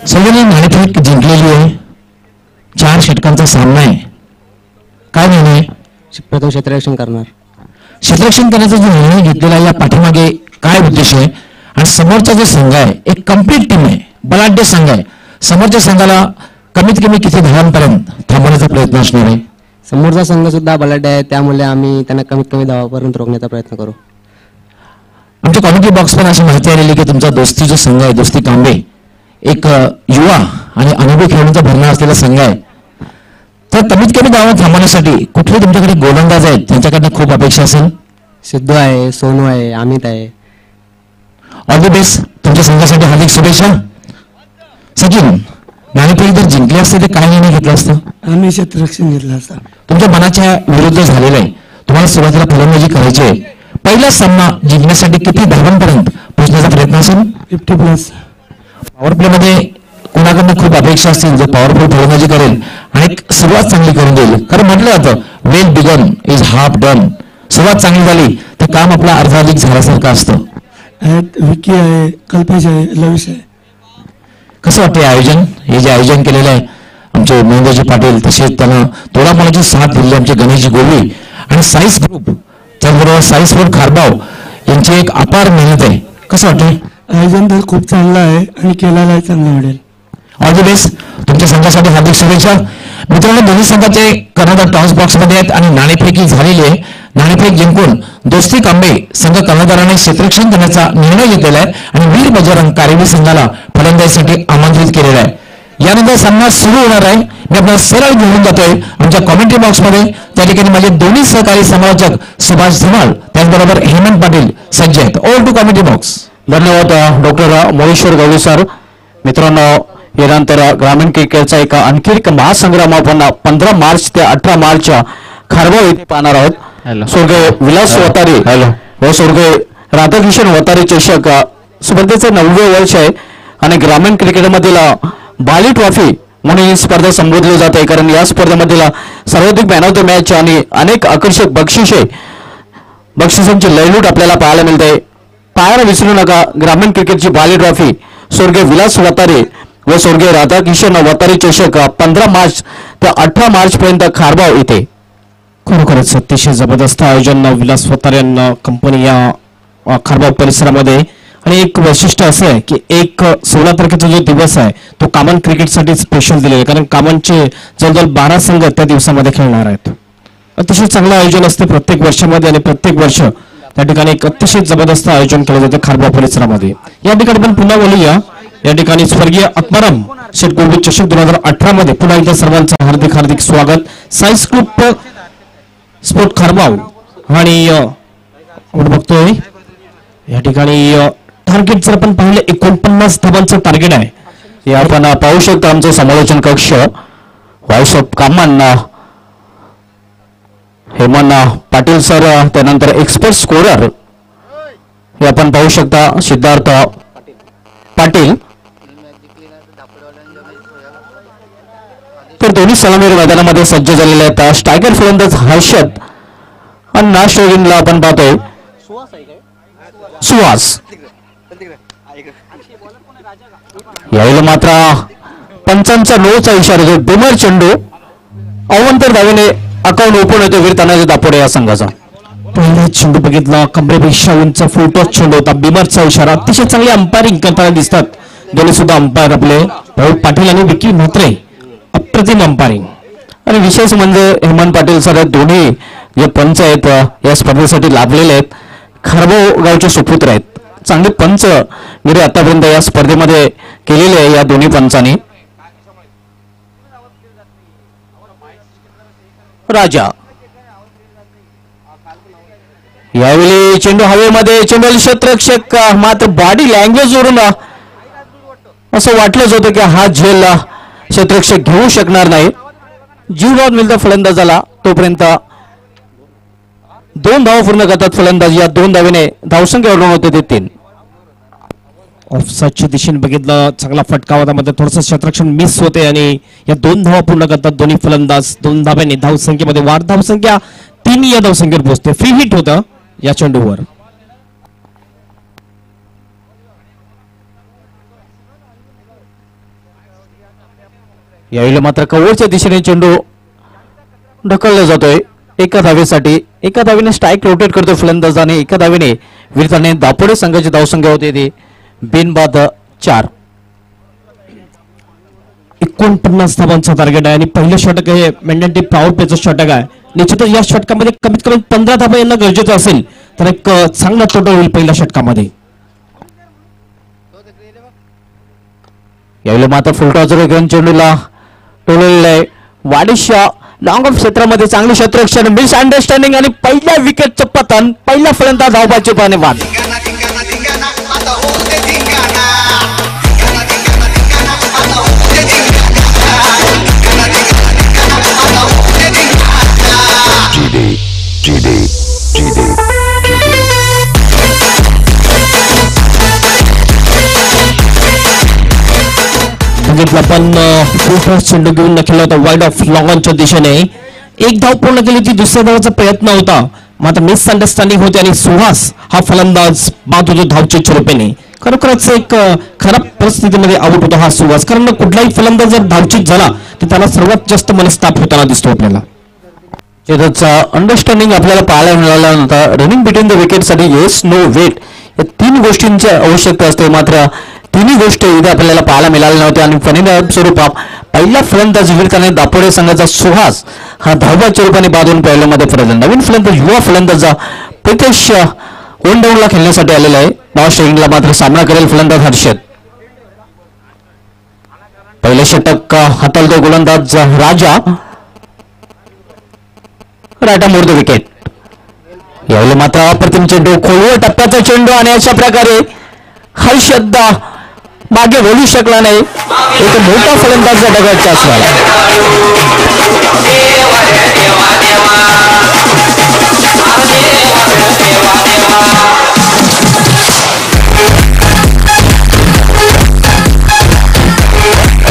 सगळ्यांनी नाणेफेक जिंकलेली आहे. 4 षटकांचा सामना आहे. काय निर्णय? प्रथम क्षेत्ररक्षण करणार. क्षेत्ररक्षण करण्याचा जो निर्णय घेतलेला आहे या पाठीमागे काय उद्देश आहे? आणि समोरचा जो संघ आहे एक कम्प्लीट टीम आहे, बलाढ्य संघ आहे. समोरच्या संघाला कमीत कमी किती धावांपर्यंत थांबवण्याचा प्रयत्न असणार आहे? समोरचा संघ सुद्धा बलाढ्य आहे, त्यामुळे आम्ही त्यांना कमीत कमी धावापर्यंत रोखण्याचा प्रयत्न करू. आमच्या कॉमेंट्री बॉक्स पण अशी माहिती आलेली की तुमचा दोस्ती जो संघ आहे दोस्ती कांबे एक युवा आणि अनुभवी खेळाडूंचा भरणा असलेला संघ आहे. तर कमीत कमी धावा थांबवण्यासाठी कुठले तुमच्याकडे गोलंदाज आहेत त्यांच्याकडनं खूप अपेक्षा असेल? सिद्धू आहे, सोनू आहे, अमित आहे. All the best. तुमच्या संघासाठी हार्दिक शुभेच्छा. सचिन, नाणेफेक जर जिंकले असते तर काय निर्णय घेतला असतं? आम्ही क्षेत्ररक्षण घेतलं असतं. तुमच्या मनाच्या विरुद्ध झालेलं आहे. तुम्हाला सुरुवातीला फलंदाजी करायची आहे. पहिला सामना जिंकण्यासाठी किती धावांपर्यंत पोहोचण्याचा प्रयत्न असेल? 50+. पॉवर प्ले मध्ये कोणाकडनं खूप अपेक्षा असतील जो पॉवरफुल फलंदाजी करेल आणि सुरुवात चांगली करून देईल. खरं म्हटलं जातं well begun is half done. सुरुवात चांगली झाली तर काम आपला अर्धाधिक झाल्यासारखं असतं. विकी आहे, कल्पेश आहे, लविश आहे. कसं वाटतं आयोजन? हे जे आयोजन केलेलं आहे आमचे महेंद्रजी पाटील, तसेच त्यांना तोडामोडाची साथ दिली आमचे गणेशजी गोली आणि साईस ग्रुप, त्याचबरोबर साईस ग्रुप खारबाव यांची एक अपार मेहनत आहे. कसं वाटतं? आयोजन तर खूप चांगलं आहे आणि केलेलं आहे चांगलं वाटेल. All the best. तुमच्या संघासाठी हार्दिक शुभेच्छा. मित्रांनो, दोन्ही संघाचे कर्णधार टॉस बॉक्स मध्ये आहेत आणि नाणेफेकी झालेली आहे. नाणेफेक जिंकून दोस्ती कांबे संघ कर्णधाराने क्षेत्ररक्षण करण्याचा निर्णय घेतलेला आहे आणि वीर बजरंग कारवी संघाला फलंदाजीसाठी आमंत्रित केलेलं आहे. यानंतर सामना सुरू होणार आहे. मी आपल्याला सरळ घेऊन जातोय आमच्या कॉमेंट्री बॉक्समध्ये. त्या ठिकाणी माझे दोन्ही सहकारी समालोचक सुभाष धमाल त्याचबरोबर हेमंत पाटील सज्ज आहेत. All to commentary box. धन्यवाद डॉक्टर मोहेश्वर गवळी सर. मित्रांनो, यानंतर ग्रामीण क्रिकेटचा आणखी एक महासंग्राम आपण 15 मार्च ते 18 मार्च खारबाव येथे पाहणार आहोत. स्वर्गीय विलास वतारे व स्वर्गीय राधाकिशन वतारे चषक स्पर्धेचे 9वे वर्ष आहे आणि ग्रामीण क्रिकेटमधील बाली ट्रॉफी म्हणून ही स्पर्धा संबोधली जाते. कारण या स्पर्धेमधील सर्वाधिक मॅन ऑफ द मॅच आणि अनेक आकर्षक बक्षिसांची लयलूट आपल्याला पाहायला मिळते. पाहायला विसरू नका ग्रामीण क्रिकेटची बाली ट्रॉफी स्वर्गीय विलास वतारे व स्वर्गीय राधाकिशन वतारे चषक 15 मार्च ते 18 मार्च पर्यंत खारबाव येथे. खरोखरच अतिशय जबरदस्त आयोजन विलास वतारे कंपनी या खारबाव परिसरामध्ये. आणि एक वैशिष्ट्य असं आहे की 16 तारखेचा जो दिवस आहे तो कामन क्रिकेटसाठी स्पेशल दिलेला आहे, कारण कामनचे जवळजवळ 12 संघ त्या दिवसामध्ये खेळणार आहेत. अतिशय चांगलं आयोजन असते प्रत्येक वर्षामध्ये आणि प्रत्येक वर्ष त्या ठिकाणी एक अतिशय जबरदस्त आयोजन केलं जाते खारबाव परिसरामध्ये. या ठिकाणी पण पुन्हा बोलूया. या ठिकाणी स्वर्गीय आत्माराम शेठ गोल्ड चषक 2018 मध्ये पुन्हा एकदा सर्वांचं हार्दिक हार्दिक स्वागत. साईस ग्रुप स्पोर्ट खारबाव आणि आपण बघतोय या ठिकाणी टार्गेट जर आपण पाहिलं 49 धावांचं टार्गेट आहे. हे आपण पाहू शकता आमचं समालोचन कक्ष व्हॉइस ऑफ कामन हेमंत पाटील सर, त्यानंतर एक्सपर्ट स्कोरर हे आपण पाहू शकता सिद्धार्थ पाटील. तर दोन्ही सलामीवीर मैदानामध्ये सज्ज झालेले आहेत. स्ट्रायकर फलंदाज हर्षद आणि नाश्टोगिनला आपण पाहतोय सुहास. यावेळी मात्र पंचांचा नोचा इशारा जो डिमर चेंडू अवंतर धावेने अकाउंट ओपन होते वीर तानाजी दापोडे या संघाचा. पहिला चेंडू बघितला कमरेपेक्षा उंच फुलटॉस चेंडू होता. बिमरचा इशारा. अतिशय चांगली अंपायरिंग करताना दिसतात दोन्ही सुद्धा अंपायर आपले भाऊ पाटील आणि विकी म्हात्रे. अप्रतिम अंपायरिंग. आणि विशेष म्हणजे हेमंत पाटील सर दोन्ही जे पंच आहेत या स्पर्धेसाठी लाभलेले आहेत. खारबाव गावचे सुपुत्र आहेत. चांगले पंच गिरी आतापर्यंत या स्पर्धेमध्ये केलेले आहे या दोन्ही पंचांनी. राजा यावेळी चेंडू हवेमध्ये. चेंडू क्षेत्ररक्षक मात्र बॉडी लँग्वेज वरून असं वाटलंच होतं की हा झेल क्षेत्ररक्षक घेऊ शकणार नाही. जीवराव मिळतं फलंदाजाला. तोपर्यंत 2 धावा पूर्ण करतात फलंदाज. या 2 धावेने धावसंख्या वाढवून होते ते 3. ऑफसाईडच्या दिशेने बघितलं चांगला फटका होता मध्ये थोडंसं क्षेत्ररक्षण मिस होते आणि या 2 धावा पूर्ण करतात दोन्ही फलंदाज. 2 धाव्याने धावसंख्येमध्ये वाढ. धावसंख्या 3 या धावसंख्येवर पोहोचते. फ्री हिट होतं या चेंडूवर. यावेळी मात्र कव्हरच्या दिशेने चेंडू ढकलला जातोय एका धावेसाठी. एका धावेने स्ट्राईक रोटेट करतोय फलंदाज आणि एका धावेने वीरताने दापोडे संघाची धावसंख्या होते ती बिनबाद 4. 49 धावांचा टार्गेट आहे आणि पहिलं षटक हे मेंढ्यांटी पॉवर प्लेचं षटक आहे. निश्चितच या षटकामध्ये कमीत कमी 15 धावा यांना गरजेचं असेल तर एक चांगला तोटा होईल पहिल्या षटकामध्ये. यावेळी मात्र फुलटॉसर घेऊन चेंडूला टोललेलं आहे. वाडिशा लॉंग ऑफ क्षेत्रामध्ये चांगली क्षेत्ररक्षण मिस अंडरस्टँडिंग आणि पहिल्या विकेटचं पतन. पहिला फलंदाज धावबाचे पाने बाद. बघितलं पण फुलटॉस चेंडू घेऊन नखेला होता वाईड ऑफ लॉंग ऑनच्या दिशेने. एक धाव पूर्ण केली होती. दुसऱ्या धावाचा प्रयत्न होता मात्र मिस अंडरस्टँडिंग होते आणि सुहास हा फलंदाज बाद होतो धावच्या रूपेने. खरोखरच एक खराब परिस्थितीमध्ये आउट होतो हा सुहास. कारण कुठलाही फलंदाज जर धावचित झाला तर त्याला सर्वात जास्त मनस्ताप होताना दिसतो आपल्याला. चेतकचा अंडरस्टँडिंग आपल्याला पाहायला मिळाला नव्हता. रनिंग बिटवीन द विकेटसाठी येस नो वेट या 3 गोष्टींची आवश्यकता असते. मात्र तिन्ही गोष्टी इथे आपल्याला पाहायला मिळाल्या नव्हत्या आणि परिणाम स्वरूपात पहिला फलंदाज वीरताने दापोडे संघाचा सुहास हा धावबाच्या रूपाने बाद होऊन पहिल्यामध्ये फरकला. नवीन फलंदाज युवा फलंदाज प्रितेश वन डाऊनला खेळण्यासाठी आलेला आहे. लास्ट इनिंगला मात्र सामना करेल फलंदाज हर्षद. पहिले षटक हाताळतो गोलंदाज राजा. राटा मोड द विकेट. यावेळी मात्र अप्रतिम चेंडू खोलवर टप्प्याचा चेंडू आणि अशा प्रकारे हर्षद मागे बोलू शकला नाही. एक मोठा फलंदाज डगडचा असणार.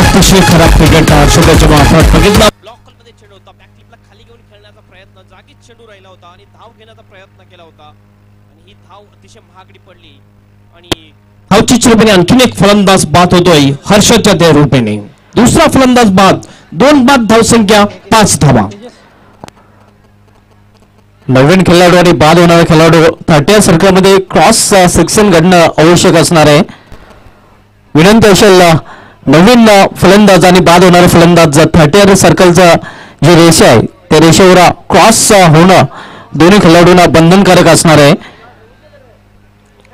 अतिशय खराब क्रिकेट हर्षदाच्या मार्फत बघितला. ब्लॉकमध्ये चेंडू होता. बॅकफ्लिपला खाली घेऊन खेळण्याचा प्रयत्न. जागीच चेंडू राहिला होता आणि धाव घेण्याचा प्रयत्न केला होता आणि ही धाव अतिशय महागडी पडली आणि धावच्या रूपेने आणखीन एक फलंदाज बाद होतोय हर्षदच्या त्या रूपेने. दुसरा फलंदाज बाद. 2 बाद धावसंख्या 5 धावा. नवीन खेळाडू आणि बाद होणारा खेळाडू 30 सर्कलमध्ये क्रॉस सेक्शन घडणं आवश्यक असणार आहे. विनंती असेल नवीन फलंदाज आणि बाद होणारा फलंदाज 30 सर्कलचा जी रेषा आहे त्या रेषेवर क्रॉस होणं दोन्ही खेळाडूंना बंधनकारक असणार आहे.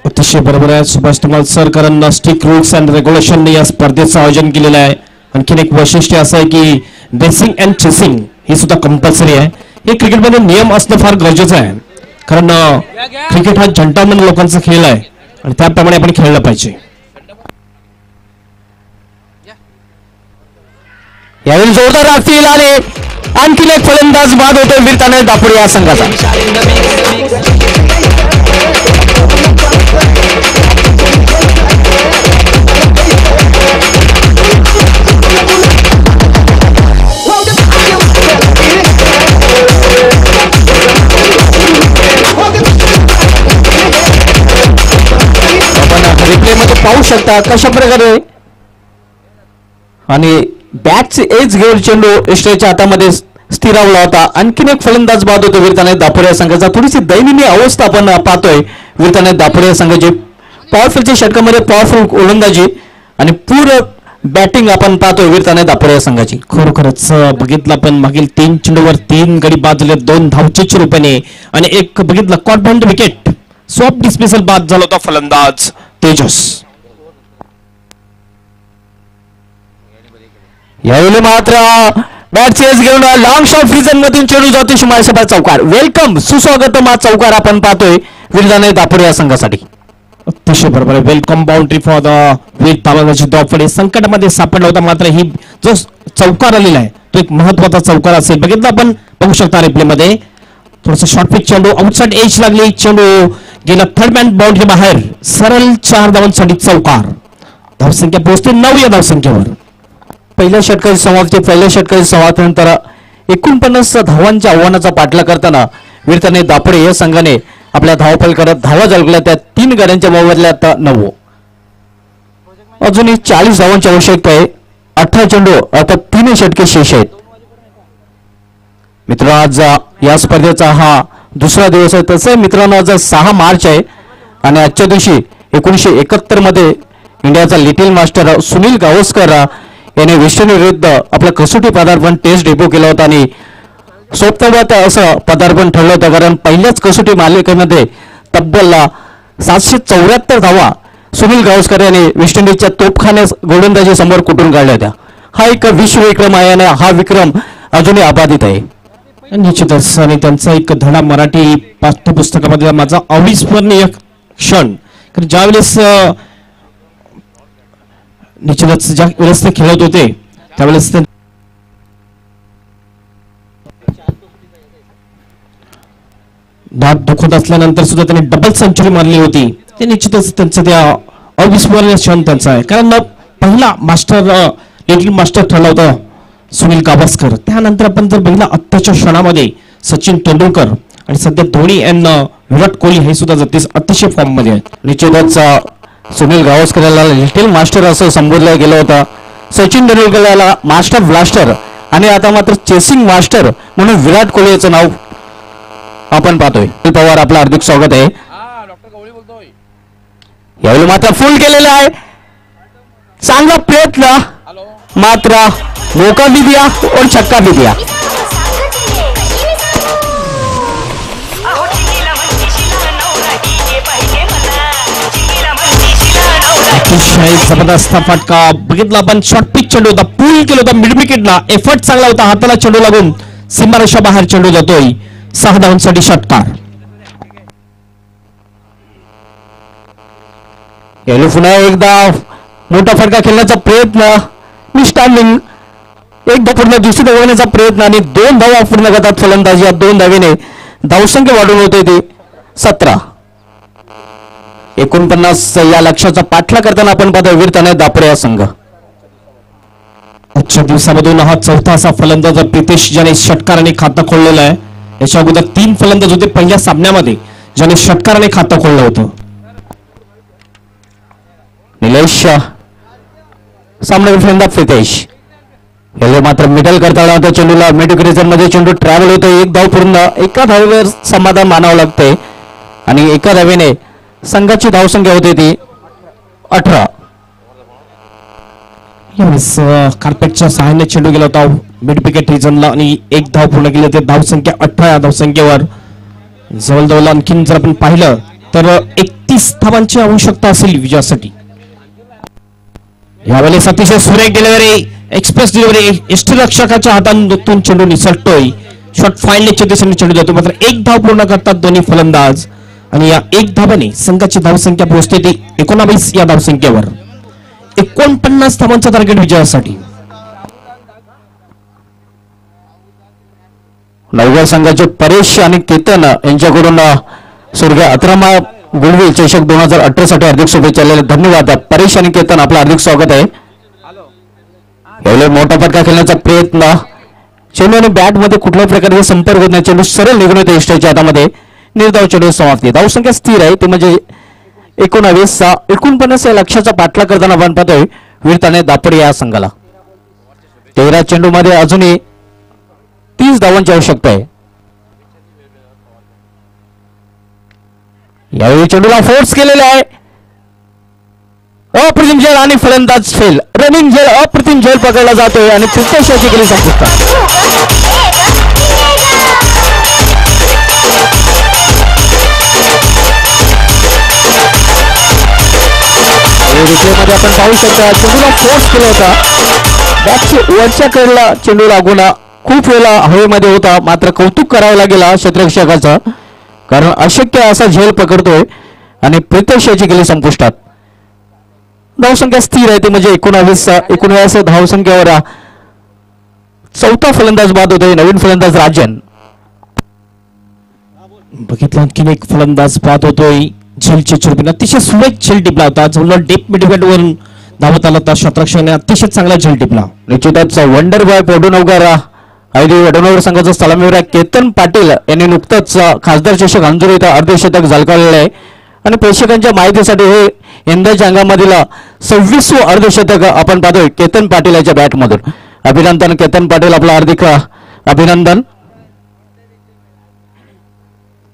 अतिशय बरोबर आहे सुभाष धुमाल सर. कारण स्टिक रूल्स अँड रेग्युलेशन या स्पर्धेचं आयोजन केलेलं आहे. आणखीन एक वैशिष्ट्य असं आहे की ड्रेसिंग अँड चेसिंग हे सुद्धा कंपल्सरी आहे. हे क्रिकेटमध्ये नियम असणं फार गरजेचं आहे. कारण क्रिकेट हा जंटामन लोकांचा खेळ आहे आणि त्याप्रमाणे आपण खेळलं पाहिजे. यावेळी जोरदार राखतील आणि आणखीन एक फलंदाज बाद होतोय वीरताने दापोडे या संघाचा. आपण रिप्ले मध्ये पाहू शकता कशा प्रकारे आणि बॅटचे एज घेऊन चेंडू इष्टेच्या हातामध्ये स्थिरावला होता. आणखीन एक फलंदाज बाद होतो वीरताने दापोरे संघाचा. थोडीशी दयनीय अवस्था आपण पाहतोय वीरताने दापोरे संघाची. पॉवरफुलच्या षटकामध्ये पॉवरफुल गोलंदाजी आणि पूर्ण बॅटिंग आपण पाहतोय वीरताने दापोरे संघाची. खरोखरच बघितलं आपण मागील 3 चेंडूवर 3 गडी बाद झाले, 2 धावचेच्या रूपाने आणि एक बघितलं कॉर्बॉन्ड विकेट. स्वॉप डिस्मिसल बाद झाला होता फलंदाज तेजस. यावेळी मात्र बॅट चेस घेऊन लॉंग शॉट फ्रीजन मधून चेंडू जातो शिमाळसभा चौकार. वेलकम सुस्वागत मा चौकार आपण पाहतोय वीरताने दापोरे या संघासाठी. अतिशय बरोबर आहे. वेलकम बाउंड्री फॉर द वीर तालुक्याची धावपडे संकटामध्ये सापडला होता, मात्र ही जो चौकार आलेला आहे तो एक महत्वाचा चौकार असेल. बघितलं आपण, बघू शकता रिप्ले मध्ये थोडस शॉर्ट पिच चेंडू आउटसाइड एज लागली, चेंडू गेला थर्ड मॅन बाउंड्री बाहेर. सरळ 4 धावांसाठी चौकार. धावसंख्या पोहोचते 9 या धावसंख्येवर. पहिल्या षटकाची समाप्तीनंतर 49 धावांच्या आव्हानाचा पाठला करताना वीरताने दापोरे या संघाने आपल्या धावफलकात धावा झळकल्या. त्या 3 गाड्यांच्या मोबदल्यात 9. अजूनही 40 धावांची आवश्यकता आहे. 18 चेंडू अर्थात 3 षटके शेष आहेत. मित्रांनो, आज या स्पर्धेचा हा दुसरा दिवस आहे. तसं मित्रांनो, आज 6 मार्च आहे आणि आजच्या दिवशी 1971 मध्ये इंडियाचा लिटिल मास्टर सुनील गावस्कर याने वेस्ट इंडिज विरुद्ध आपलं कसोटी पदार्पण टेस्ट डेब्यू केला होता आणि सोबत असं पदार्पण ठरलं होतं, कारण पहिल्याच कसोटी मालिकेमध्ये तब्बल 774 धावा सुनील गावस्कर यांनी वेस्ट इंडिजच्या तोफखाने गोलंदाजी समोर कुठून काढल्या होत्या. हा एक विश्व विक्रम आहे आणि हा विक्रम अजूनही अबाधित आहे. निश्चितच. आणि त्यांचा एक धडा मराठी पाठ्यपुस्तकामध्ये माझा अविस्मरणीय क्षण, कारण ज्यावेळेस निश्चितच ज्या वेळेस ते खेळत होते त्यावेळेस ते दात दुखत असल्यानंतर सुद्धा त्यांनी डबल सेंचुरी मारली होती. ते निश्चितच त्यांचं त्या अविस्मरणीय क्षण त्यांचा आहे, कारण पहिला मास्टर लिटिल मास्टर ठरला होता सुनील गावस्कर. त्यानंतर आपण जर बघितलं आत्ताच्या क्षणामध्ये सचिन तेंडुलकर आणि सध्या धोनी आणि विराट कोहली हे सुद्धा अतिशय फॉर्म मध्ये आहेत. निश्चितच सुनील गावस्कर याला लिटिल मास्टर असं संबोधलं गेलं होतं. सचिन तेंडुलकर याला मास्टर ब्लास्टर आणि आता मात्र चेसिंग मास्टर म्हणून विराट कोहली याचं नाव आपण पाहतोय. पवार आपलं हार्दिक स्वागत आहे. यावेळी मात्र फुल केलेला आहे. चांगला प्रयत्न, मात्र मौका भी दिया और छक्का भी दिया. अतिशय जबरदस्त फटका. बघितला आपण, शॉर्ट पिच चेंडू होता, पूल केला होता मिड विकेटला. एफर्ट चांगला होता, हाताला चेंडू लागून सीमारेषा बाहेर चेंडू जातोय. 6 धावांसाठी षटकार. यावेळी पुन्हा एकदा मोठा फटका खेळण्याचा प्रयत्न, मिस्टँडिंग, एक धाव पूर्ण दुसरी धावण्याचा प्रयत्न आणि 2 धावा पूर्ण करतात फलंदाजी. या 2 धावेने धावसंख्या वाढून होते ती 17. 49 या लक्ष्याचा पाठला करताना आपण पाहतो वीरताने दापोरे या संघ. आजच्या दिवसामधून हा चौथा असा फलंदाज प्रितेश ज्याने षटकाराने खातं खोललेलं आहे. याच्या अगोदर 3 फलंदाज होते पहिल्या सामन्यामध्ये ज्याने षटकाराने खातं खोललं होतं. निलेश सामने फलंदाज प्रितेश याला मात्र मिडल करता होता चेंडूला. मिड क्रिजन मध्ये चेंडू ट्रॅव्हल होतो. 1 धाव पूर्ण, एका धावेवर समाधान मानावं लागते आणि एका धावेने संघाची धावसंख्या होते ती 18. यावेळेस कार्पेटच्या सहाय्याने चेंडू गेला होता मिड विकेट रिजनला आणि 1 धाव पूर्ण केली होती. धावसंख्या 18 या धावसंख्येवर. जवळजवळ आणखीन जर आपण पाहिलं तर 31 धावांची आवश्यकता असेल विजयासाठी. यावेळेस अतिशय सुरेख डिलिव्हरी, एक्सप्रेस डिलिव्हरी, यष्टीरक्षकाच्या हातातून चेंडू निसटतोय. शॉट फाईनलीच्या दिशेने चेंडू जातो, मात्र 1 धाव पूर्ण करतात दोन्ही फलंदाज आणि या 1 धावाने संघाची धावसंख्या पोहोचते ती 19 या धावसंख्येवर. 49 धावांचा टार्गेट विजयासाठी. नवगर संघाचे परेश आणि केतन यांच्याकडून स्वर्गीय अतरामा गुडविल चषक 2018 साठी हार्दिक शुभेच्छा. धन्यवाद परेश आणि केतन, आपलं हार्दिक स्वागत आहे. यावेळी मोठा फटका खेळण्याचा प्रयत्न, चेंडू आणि बॅट मध्ये कुठल्याही प्रकारचा संपर्क होत नाही. चेंडू सरळ निघून येतो इष्टाच्या हातामध्ये. निर्धाव चेंडू समाप्ती. धावसंख्या स्थिर आहे ते म्हणजे 19. 49 या लक्ष्याचा पाठला करताना आपण पाहतोय वीरताने दापोरे या संघाला. 13 चेंडूमध्ये अजूनही 30 धावांची आवश्यकता आहे. यावेळी चेंडूला फोर्स केलेला आहे. अप्रतिम झेल आणि फलंदाज फेल. रनिंग झेल, अप्रतिम झेल पकडला जातोय आणि प्रत्यक्षाची केली संपुष्टात. मध्ये आपण पाहू शकता चेंडूला फोर्स केला होता. बॅटची वरच्या कडेला चेंडू लागून खूप वेळा हवेमध्ये होता. मात्र कौतुक करावं लागेल क्षेत्ररक्षकाचं, कारण अशक्य असा झेल पकडतोय आणि प्रत्यक्षाची केली संपुष्टात. धावसंख्या स्थिर आहे, ती म्हणजे 19 धावसंख्येवर चौथा फलंदाज बाद होतोय. नवीन फलंदाज राजन. बघितलं आणखीन एक फलंदाज बाद होतोय. झेलची चुरबीन अतिशय सुरेख झेल टिपला होता. जवळ डीप मिडविकेटवरून धावत आला होता. क्षेत्ररक्षकाने अतिशय चांगला झेल टिपला. निश्चितच वंडर बॉय वडोनगर वडोनगर संघाचा सलामीवीर केतन पाटील यांनी नुकतंच खासदार चषक अंजुर इथं अर्धशतक झळकावलेलं आहे. आणि प्रेक्षकांच्या माहितीसाठी हे यंदाच्या अंगामधील 26वे अर्धशतक आपण पाहतोय केतन पाटील याच्या बॅटमधून. अभिनंदन केतन पाटील, आपलं हार्दिक अभिनंदन.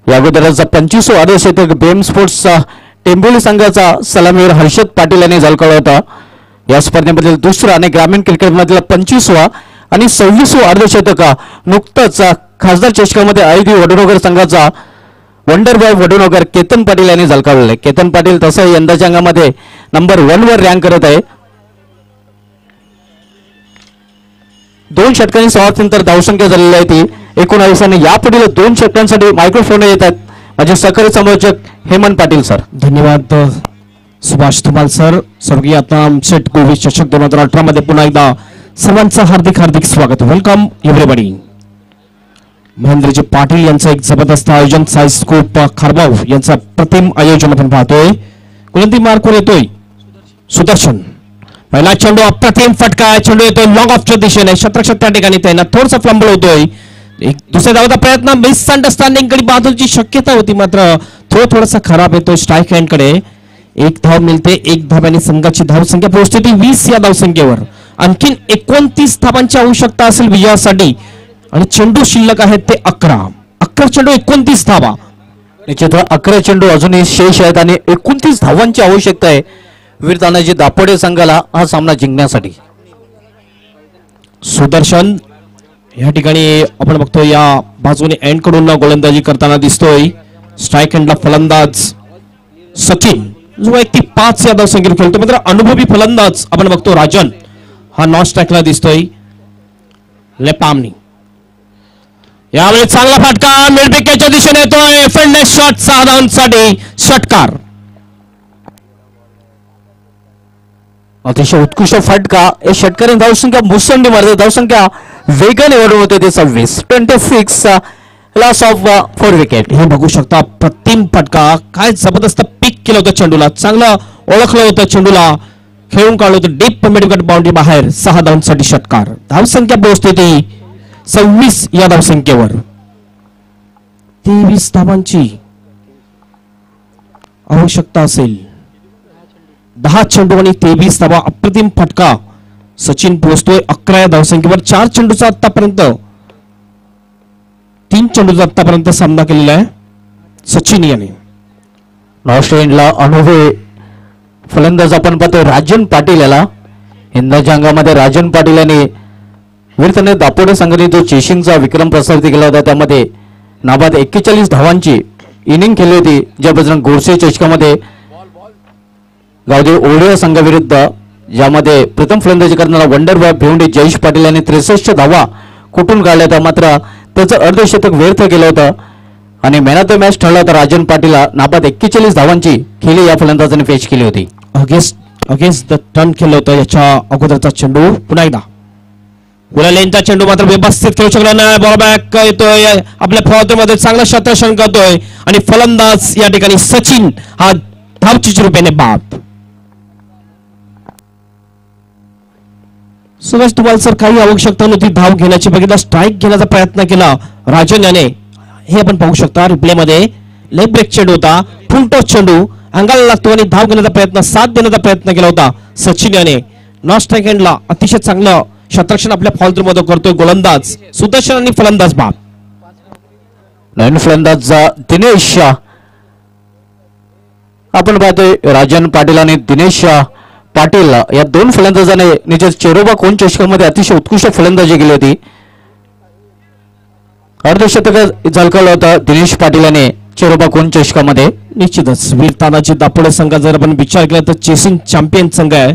या अगोदरच 25वे अर्धशतक बेम स्पोर्ट्सचा टेंबोली संघाचा सलामीवीर हर्षद पाटील यांनी झळकावला होता. या स्पर्धेमधील दुसरा आणि ग्रामीण क्रिकेटमधील 25वा आणि 26वा अर्धशतक नुकतंच खासदार चषकामध्ये आयोजित वडोनगर संघाचा वंडर बॉय वडोनगर केतन पाटील यांनी झळकावलेलं आहे. केतन पाटील तसं यंदाच्या अंगामध्ये नंबर 1 वर रँक करत आहे. 2 षटकांनी समाप्तीनंतर धावसंख्या झालेली आहे ती 19. आणि यापुढील 2 षटकांसाठी मायक्रोफोन येत आहेत माझे सहकारी समालोचक हेमंत पाटील सर. धन्यवाद सुभाष धुमाल सर. स्वर्गीय सेट गोवी चषक 2018 मध्ये पुन्हा एकदा सर्वांचं हार्दिक हार्दिक स्वागत. Welcome everybody. महेंद्रजी पाटील यांचं एक जबरदस्त आयोजन. साईश स्कूप खारबाव यांचं प्रतिम आयोजन आपण पाहतोय. कुलंदी मार्कवर येतोय सुदर्शन. पहिला चेंडू अप्रतिम फटका. चेंडू येतोय लॉंग ऑफच्या दिशेने. क्षेत्ररक्षक त्या ठिकाणी त्यांना थोडसा फ्लंबल होतोय. एक दुसऱ्या धावाचा प्रयत्न. मिसअंडरस्टँडिंग कडे बाजूची शक्यता होती, मात्र थोडासा खराब येतोय स्ट्राईक हँड कडे. 1 धाव मिळते. 1 धाव्याने संघाची धावसंख्या पोहोचते ती 20 या धावसंख्येवर. आणखीन 29 धावांची आवश्यकता असेल विजयासाठी आणि चेंडू शिल्लक आहेत ते 11 चेंडू 29 धावा. निश्चित 11 चेंडू अजूनही शेष आहेत आणि 29 धावांची आवश्यकता आहे वीर तानाजी दापोडे संघाला हा सामना जिंकण्यासाठी. सुदर्शन या ठिकाणी आपण बघतोय या बाजूने एंड कडून गोलंदाजी करताना दिसतोय. स्ट्राईक हँडला फलंदाज सचिन जो एक 5 या धावसंख्येवर खेळतो. मात्र अनुभवी फलंदाज आपण बघतो राजन हा नॉन स्ट्राईकला दिसतोय. लेपामनी यावेळी चांगला फटका मिडविकेटच्या दिशेने येतोय. फिल्डनेस शॉट 6 धावांसाठी षटकार. अतिशय उत्कृष्ट फटका. या षटकाराने धावसंख्या मुसंडी मारते. धावसंख्या वेगाने वाढवून होते ते 26 लॉस ऑफ 4 विकेट. हे बघू शकता प्रतिम फटका. काय जबरदस्त पिक केलं होतं चेंडूला. चांगलं ओळखलं होतं चेंडूला. खेळून काढलं होतं डीप मिडविकेट बाउंड्री बाहेर. 6 धावांसाठी षटकार. धावसंख्या पोहोचते ती 26 या धावसंख्येवर. 23 धावांची आवश्यकता असेल. 10 चेंडू आणि 23 धावा. अप्रतिम फटका. सचिन पोहोचतोय 11 या धावसंख्येवर. 4 चेंडूचा आतापर्यंत 3 चेंडूचा आतापर्यंत सामना केलेला आहे सचिन याने. नॉस्ट्रेलियनला अनुभवी फलंदाज आपण पाहतोय राजन पाटील याला. यंदाच्या अंगामध्ये राजन पाटील यांनी वीरताने दापोडे संघाने जो चेसिंगचा विक्रम प्रसारित केला होता त्यामध्ये नाबाद 41 धावांची इनिंग खेळली होती. ज्या बजरंग गोडसे चषकामध्ये गावदेव ओढे संघाविरुद्ध ज्यामध्ये प्रथम फलंदाजी करणारा वंडर बॉय भिवंडी जयेश पाटील यांनी 63 धावा कुठून काढल्या होत्या. मात्र त्याचं अर्धशतक व्यर्थ केलं होतं आणि मॅन ऑफ द मॅच ठरला होता राजन पाटीलला. नाबाद 41 धावांची खेळी या फलंदाजाने पेश केली होती. अगेन्स्ट द टर्न केलं होतं. याच्या अगोदरचा चेंडू पुन्हा एकदा गुलालेंचा चेंडू मात्र व्यवस्थित खेळू शकला नाही. बॉल बॅक येतोय आपल्या फॉर्ममध्ये. चांगलं क्षेत्ररक्षण करतोय आणि फलंदाज या ठिकाणी सचिन हा धावचीच्या रूपाने बाद. सुभाष धुमाल सर काही आवश्यकता नव्हती धाव घेण्याची. बघितला स्ट्राईक घेण्याचा प्रयत्न केला राजन याने. हे आपण पाहू शकता रिप्ले मध्ये. लेग ब्रेक चेंडू होता. फुलटो चेंडू अंगाला लागतो आणि धाव घेण्याचा प्रयत्न साथ देण्याचा प्रयत्न केला होता सचिन याने. नॉन स्ट्राईक हँडला अतिशय चांगलं क्षेत्ररक्षण आपल्या फॉल्टमध्ये करतोय गोलंदाज सुदर्शन आणि फलंदाज बाप. नवीन फलंदाज दिनेश. आपण पाहतोय राजन पाटील आणि दिनेश पाटील या दोन फलंदाजाने निज चेरोबा कोण चषकामध्ये अतिशय उत्कृष्ट फलंदाजी केली होती. अर्धशतक झळकावलं होतं दिनेश पाटील याने चेरोबा कोण चषकामध्ये. निश्चितच वीर तानाजी दापोडे संघ जर आपण विचार केला तर चेसिंग चॅम्पियन संघ आहे.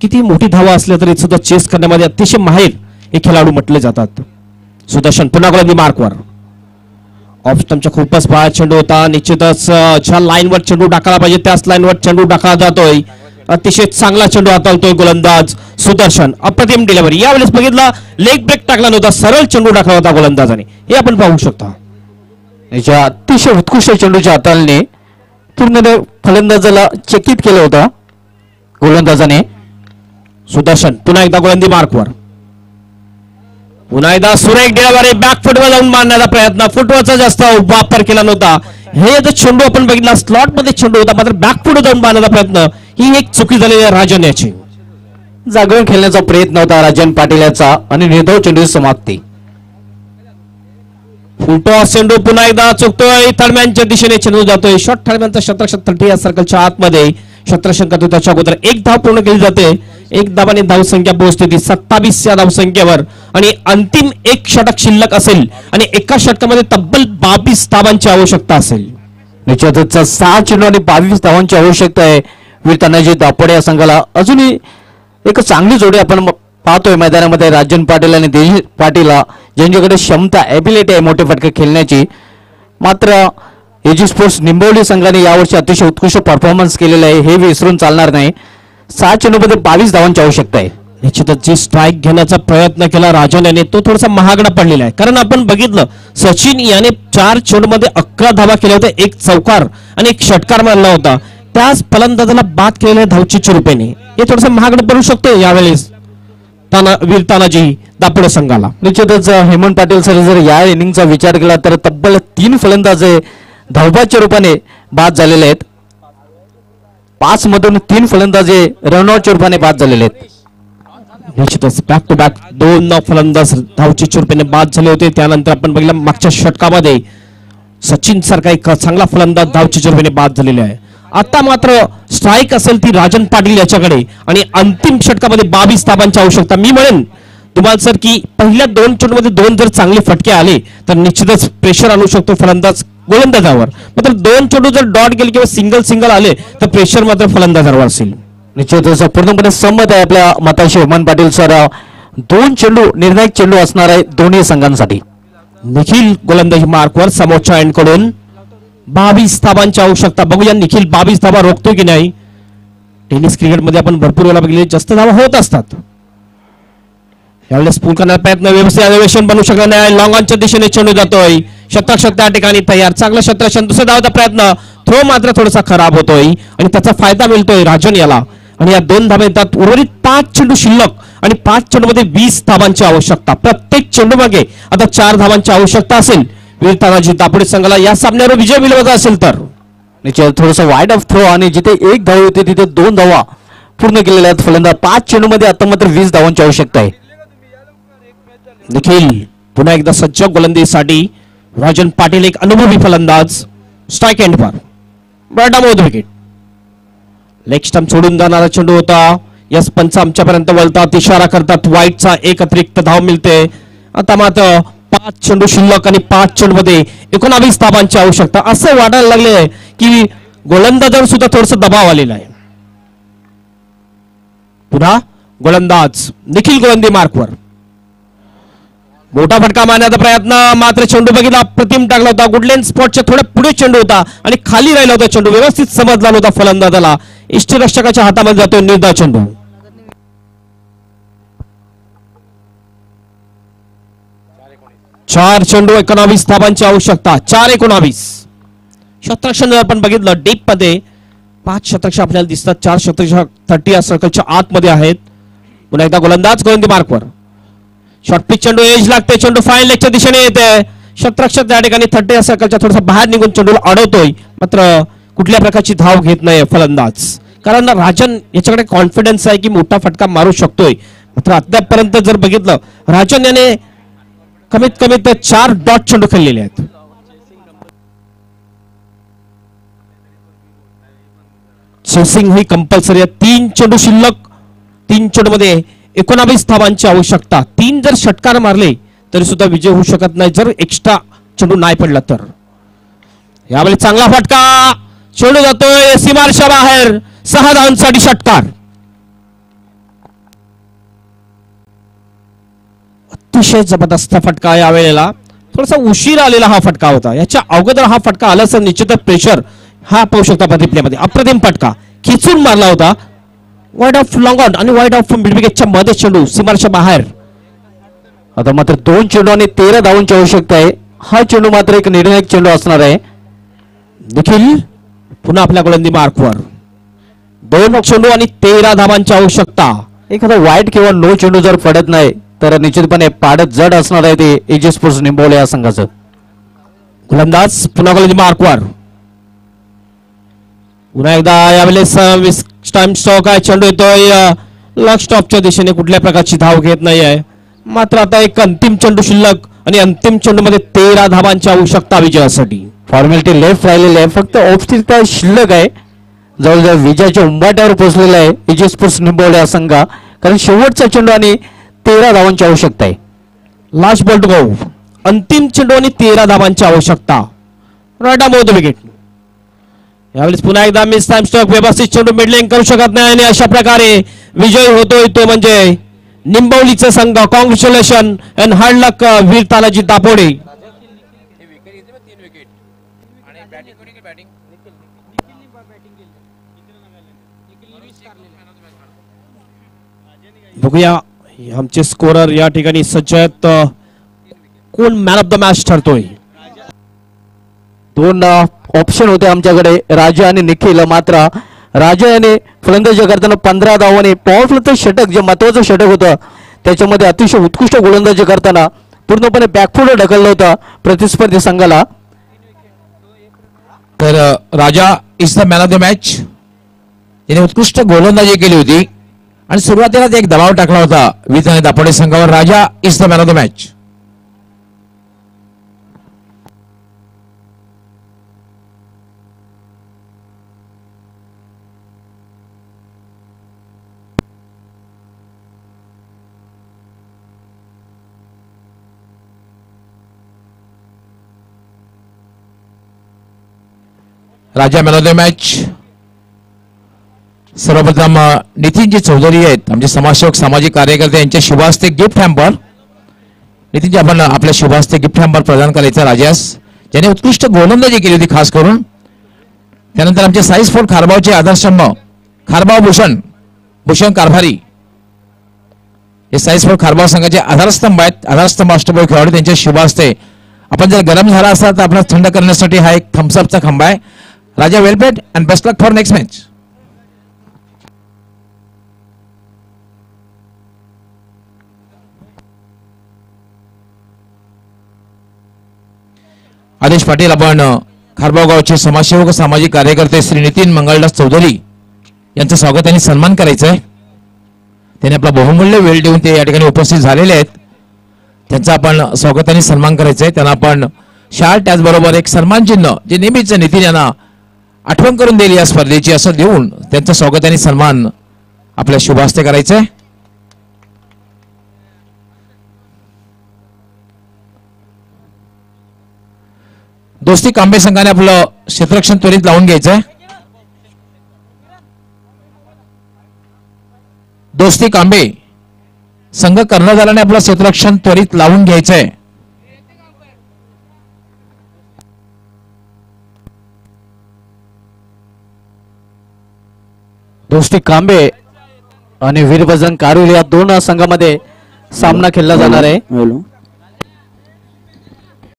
किती मोठी धावा असल्या तरी सुद्धा चेस करण्यामध्ये अतिशय माहिर हे खेळाडू म्हटले जातात. सुदर्शन पुन्हा गोलंदाजी मार्कवर. ऑफ स्टंपच्या खूपच बाहेर चेंडू होता. निश्चितच ज्या लाईनवर चेंडू टाकायला पाहिजे त्याच लाईनवर चेंडू टाकला जातोय. अतिशय चांगला चेंडू हाताळतोय गोलंदाज सुदर्शन. अप्रतिम डिलिव्हरी. यावेळेस बघितला लेग ब्रेक टाकला नव्हता, सरळ चेंडू टाकला होता गोलंदाजाने, हे आपण पाहू शकता. याच्या अतिशय उत्कृष्ट चेंडूच्या हाताळणे पूर्ण फलंदाजाला चकित केलं होतं गोलंदाजाने. सुदर्शन पुन्हा एकदा गोलंदाजी मार्कवर. पुन्हा एकदा सुरेख डिलिव्हरी. बॅक फुटवर जाऊन मारण्याचा प्रयत्न. फुटवरचा जास्त वापर केला नव्हता. हे जो चेंडू आपण बघितला स्लॉट मध्ये चेंडू होता, मात्र बॅक फुट जाऊन मारण्याचा प्रयत्न, ही एक चुकी झालेली आहे राजन याची. जागरण खेळण्याचा प्रयत्न होता राजन पाटील याचा आणि निर्धाव चेंडू समाप्ती. फुलटॉ चेंडू पुन्हा एकदा चुकतोय. थर्डमॅनच्या दिशेने चेंडू जातोय. शॉर्ट थर्डमॅनचा क्षेत्ररक्षण 30 या सर्कलच्या आतमध्ये क्षेत्ररक्षण करतो. त्याच्या अगोदर एक धाव पूर्ण केली जाते. एक धावाने धावसंख्या पोहोचते 27 या धावसंख्येवर आणि अंतिम एक षटक शिल्लक असेल आणि एका षटकामध्ये तब्बल 22 धावांची आवश्यकता असेल. निश्चितच 6 चेंडू आणि 22 धावांची आवश्यकता आहे वीर तानाजी दापोडे या संघाला. अजूनही एक चांगली जोडी आपण पाहतोय मैदानामध्ये राजन पाटील आणि दिनेश पाटील ज्यांच्याकडे क्षमता एबिलिटी आहे मोठे फटके खेळण्याची. मात्र एजी स्पोर्ट्स निंबवली संघाने यावर्षी अतिशय उत्कृष्ट परफॉर्मन्स केलेला आहे, हे विसरून चालणार नाही. 6 चेंडूमध्ये 22 धावांची आवश्यकता आहे. निश्चितच जी स्ट्राईक घेण्याचा प्रयत्न केला राजन याने तो थोडासा महागडा पडलेला आहे. कारण आपण बघितलं सचिन याने 4 चेंडूमध्ये 11 धावा केल्या होत्या, एक चौकार आणि एक षटकार मारला होता. त्याच फलंदाजाला बाद केलेल्या धावचीच्या रूपाने हे थोडंसं महागडं पडू शकतो यावेळेस वीर तानाजी दापोडे संघाला. निश्चितच हेमंत पाटील सर जर या इनिंगचा विचार केला तर तब्बल 3 फलंदाज धावबादच्या रूपाने बाद झालेले आहेत. 5 मधून 3 फलंदाज रनआउटच्या रूपाने बाद झालेले आहेत. निश्चितच बॅक टू बॅक 2 फलंदाज धावचीच्या रूपाने बाद झाले होते. त्यानंतर आपण बघितलं मागच्या षटकामध्ये सचिन सारखा एक चांगला फलंदाज धावचीच्या रूपाने बाद झालेला आहे. आता मात्र स्ट्राईक असेल ती राजन पाटील याच्याकडे आणि अंतिम षटकामध्ये 22 धावांची आवश्यकता. मी म्हणेन तुम्हाला सर की पहिल्या 2 चेंडूमध्ये 2 जर चांगले फटके आले तर निश्चितच प्रेशर आणू शकतो फलंदाज गोलंदाजावर. मात्र 2 चेंडू जर डॉट गेले किंवा सिंगल आले तर प्रेशर मात्र फलंदाजावर असेल. निश्चितच पूर्णपणे सहमत आहे आपल्या मताशी हेमंत पाटील सर. 2 चेंडू निर्णायक चेंडू असणार आहे दोन्ही संघांसाठी. निखिल गोलंदाजी मार्कवर समोरच्या एंड कडून 22 धावांची आवश्यकता. बघूया निखिल 22 धावा रोखतो की नाही. टेनिस क्रिकेटमध्ये आपण भरपूर वेळा बघितले जास्त धावा होत असतात. यावेळेस पूल करण्याचा प्रयत्न व्यवस्थित अधिवेशन बनवू शकला नाही. लॉंग ऑनच्या दिशेने चेंडू जातोय. क्षेत्ररक्षण त्या ठिकाणी तयार. चांगलं क्षेत्ररक्षण. दुसऱ्या धावाचा प्रयत्न. थ्रो मात्र थोडासा खराब होतोय आणि त्याचा फायदा मिळतोय राजन याला. आणि या 2 धावा येतात. उर्वरित 5 चेंडू शिल्लक आणि 5 चेंडूमध्ये 20 धावांची आवश्यकता. प्रत्येक चेंडू मागे आता 4 धावांची आवश्यकता असेल वीर तानाजी दापोडे संघाला या सामन्यावर विजय मिळवायचा असेल तर. निश्चित थोडंसं वाईड ऑफ थ्रो आणि जिथे 1 धाव होती तिथे 2 धावा पूर्ण केलेल्या आहेत फलंदाज. 5 चेंडूमध्ये आता मात्र 20 धावांची आवश्यकता आहे. निखिल पुन्हा एकदा सज्ज गोलंदाजीसाठी. राजन पाटील एक अनुभवी फलंदाज. स्ट्राईक एंडवर बरडामोद विकेट. लेग स्टंप सोडून जाणारा चेंडू होता. यस पंच आमच्यापर्यंत वळतात, इशारा करतात वाईटचा 1 अतिरिक्त धाव मिळते. आता मात्र 5 चेंडू शिल्लक आणि 5 चेंडूमध्ये 19 धावांची आवश्यकता. असं वाटायला लागले की गोलंदाजावर सुद्धा थोडस दबाव आलेला आहे. पुन्हा गोलंदाज निखिल गोलंदाजी मार्कवर. मोठा फटका मारण्याचा प्रयत्न. मात्र चेंडू बघितला प्रतिम टाकला होता. गुडलेन स्पॉटच्या थोड्या पुढे चेंडू होता आणि खाली राहिला होता चेंडू. व्यवस्थित समजला नव्हता फलंदाजाला. इष्टरक्षकाच्या हातामध्ये जातोय निर्धाव चेंडू. 4 चेंडू 19 धावांची आवश्यकता. 4-19. क्षेत्ररक्षण आपण बघितलं डीप मध्ये 5 क्षेत्ररक्षक आपल्याला दिसतात. 4 क्षेत्ररक्षक 30 या सर्कलच्या आतमध्ये आहेत. पुन्हा एकदा गोलंदाज गोलंदाजी मार्कवर. शॉर्ट पिच चेंडू एज लागते. चेंडू फाईन लेगच्या दिशेने येते. क्षेत्ररक्षक त्या ठिकाणी 30 या सर्कलच्या थोडासा बाहेर निघून चेंडूला अडवतोय. मात्र कुठल्या प्रकारची धाव घेत नाही फलंदाज. कारण राजन याच्याकडे कॉन्फिडन्स आहे की मोठा फटका मारू शकतोय. मात्र अद्यापपर्यंत जर बघितलं राजन याने कमीत कमी 4 डॉट चेंडू खेळलेले आहेत. चेसिंग ही कंपल्सरी आहे. 3 चेंडू शिल्लक. 3 चेंडू मध्ये 19 धावांची आवश्यकता. 3 जर षटकार मारले तरी सुद्धा विजय होऊ शकत नाही जर एक्स्ट्रा चेंडू नाही पडला तर. यावेळी चांगला फटका. चेंडू जातोय सीमारेषा बाहेर. 6 धावांसाठी षटकार. अतिशय जबरदस्त फटका यावेळेला. थोडासा उशीर आलेला हा फटका होता. याच्या अगोदर हा फटका आला तर निश्चितच प्रेशर हा पाहू शकता प्रतिप्लेमध्ये. अप्रतिम फटका खिचून मारला होता. वाईड ऑफ लॉंग ऑन आणि वाईड ऑफ मिड विकेटच्या मध्ये चेंडू सीमारेषा बाहेर. आता मात्र 2 चेंडू आणि 13 धावांची आवश्यकता आहे. हा चेंडू मात्र एक निर्णायक चेंडू असणार आहे. देखील पुन्हा आपल्या गोलंदाजी मार्कवर 2 चेंडू आणि 13 धावांची आवश्यकता. एखादा वाईट किंवा नो चेंडू जर पडत नाही तर निश्चितपणे पाडत जड असणार आहे ते एजी स्पोर्ट्स निंबवले या संघाचं. गोलंदाज पुन्हा गोलंदाजी मार्कवर. पुन्हा एकदा यावेळेस टाइम स्टॉक आहे. चेंडू येतोय लॉक स्टॉपच्या दिशेने. कुठल्या प्रकारची धाव घेत नाही आहे. मात्र आता एक अंतिम चेंडू शिल्लक आणि अंतिम चेंडू मध्ये 13 धावांची आवश्यकता विजयासाठी. फॉर्मॅलिटी लेफ्ट राहिलेली आहे. फक्त ऑफस्टिक शिल्लक आहे. जवळजवळ विजयाच्या उंबाट्यावर पोहोचलेला आहे एजी स्पोर्ट्स निंबवले हा संघ. कारण शेवटचा चेंडू आणि 13 धावांची आवश्यकता आहे. Last ball to go. अंतिम चेंडू आणि 13 धावांची आवश्यकता. Right arm over the wicket. यावेळेस पुन्हा एकदा मिस टाइम स्टॉक. व्यवस्थित चेंडू मिडलिंग करू शकत नाही आणि अशा प्रकारे विजय होतोय तो म्हणजे निंबवलीचा संघ. Congratulation and hard luck Veer Tanaji Dapode. बघूया आमचे स्कोरर या ठिकाणी सज्ज आहेत. कोण मॅन ऑफ द मॅच ठरतोय. 2 ऑप्शन होते आमच्याकडे राजा आणि निखिल. मात्र राजा याने फलंदाजी करताना 15 धावांनी पॉवरफुल षटक जे महत्वाचं षटक होतं त्याच्यामध्ये अतिशय उत्कृष्ट गोलंदाजी करताना पूर्णपणे बॅकफुट ढकललं होतं प्रतिस्पर्धी संघाला. तर Raja is the man of the match. याने उत्कृष्ट गोलंदाजी केली होती आणि सुरुवातीलाच एक दबाव टाकला होता वीर तानाजी दापोडे संघावर. Raja is the man of the match. Raja man of the match. सर्वप्रथम नितीनजी चौधरी आहेत आमचे समाजसेवक सामाजिक कार्यकर्ते यांच्या शुभास्ते गिफ्ट हॅम्पर. नितीनजी आपण आपल्या शुभास्ते गिफ्ट हॅम्पर प्रदान करायचा राजास ज्याने उत्कृष्ट गोलंदाजी केली होती खास करून. त्यानंतर आमचे साईस फोर्ट खारबावचे आधारस्तंभ खारबाव भूषण कारभारी हे साईस फोर्ट खारबाव संघाचे आधारस्तंभ आहेत. आधारस्तंभ अष्टपैलू खेळाडू त्यांच्या शुभास्ते. आपण जर गरम झाला असाल तर आपल्याला थंड करण्यासाठी हा एक थम्सअपचा खांबा आहे. Raja well played and best luck for next match. Adesh Patil आपण खारबाव गावचे समाजसेवक सामाजिक कार्यकर्ते श्री नितीन मंगळदास चौधरी यांचं स्वागत आणि सन्मान करायचं आहे. त्यांनी आपला बहुमूल्य वेळ देऊन ते या ठिकाणी उपस्थित झालेले आहेत. त्यांचा आपण स्वागत आणि सन्मान करायचं आहे. त्यांना आपण शाल त्याचबरोबर एक सन्मान चिन्ह जे नेहमीच नितीन यांना आठवण करून देईल या स्पर्धेची असं देऊन त्यांचं स्वागत आणि सन्मान आपल्या शुभास्ते करायचं आहे. दोस्ती कांबे संघाने आपलं क्षेत्ररक्षण त्वरित लावून घ्यायचंय. दोस्ती कांबे संघ कर्णधाराने आपलं क्षेत्ररक्षण त्वरित लावून घ्यायचंय. दोस्ती कांबे आणि वीरबजरंग कारुल या 2 संघामध्ये सामना खेळला जाणार आहे.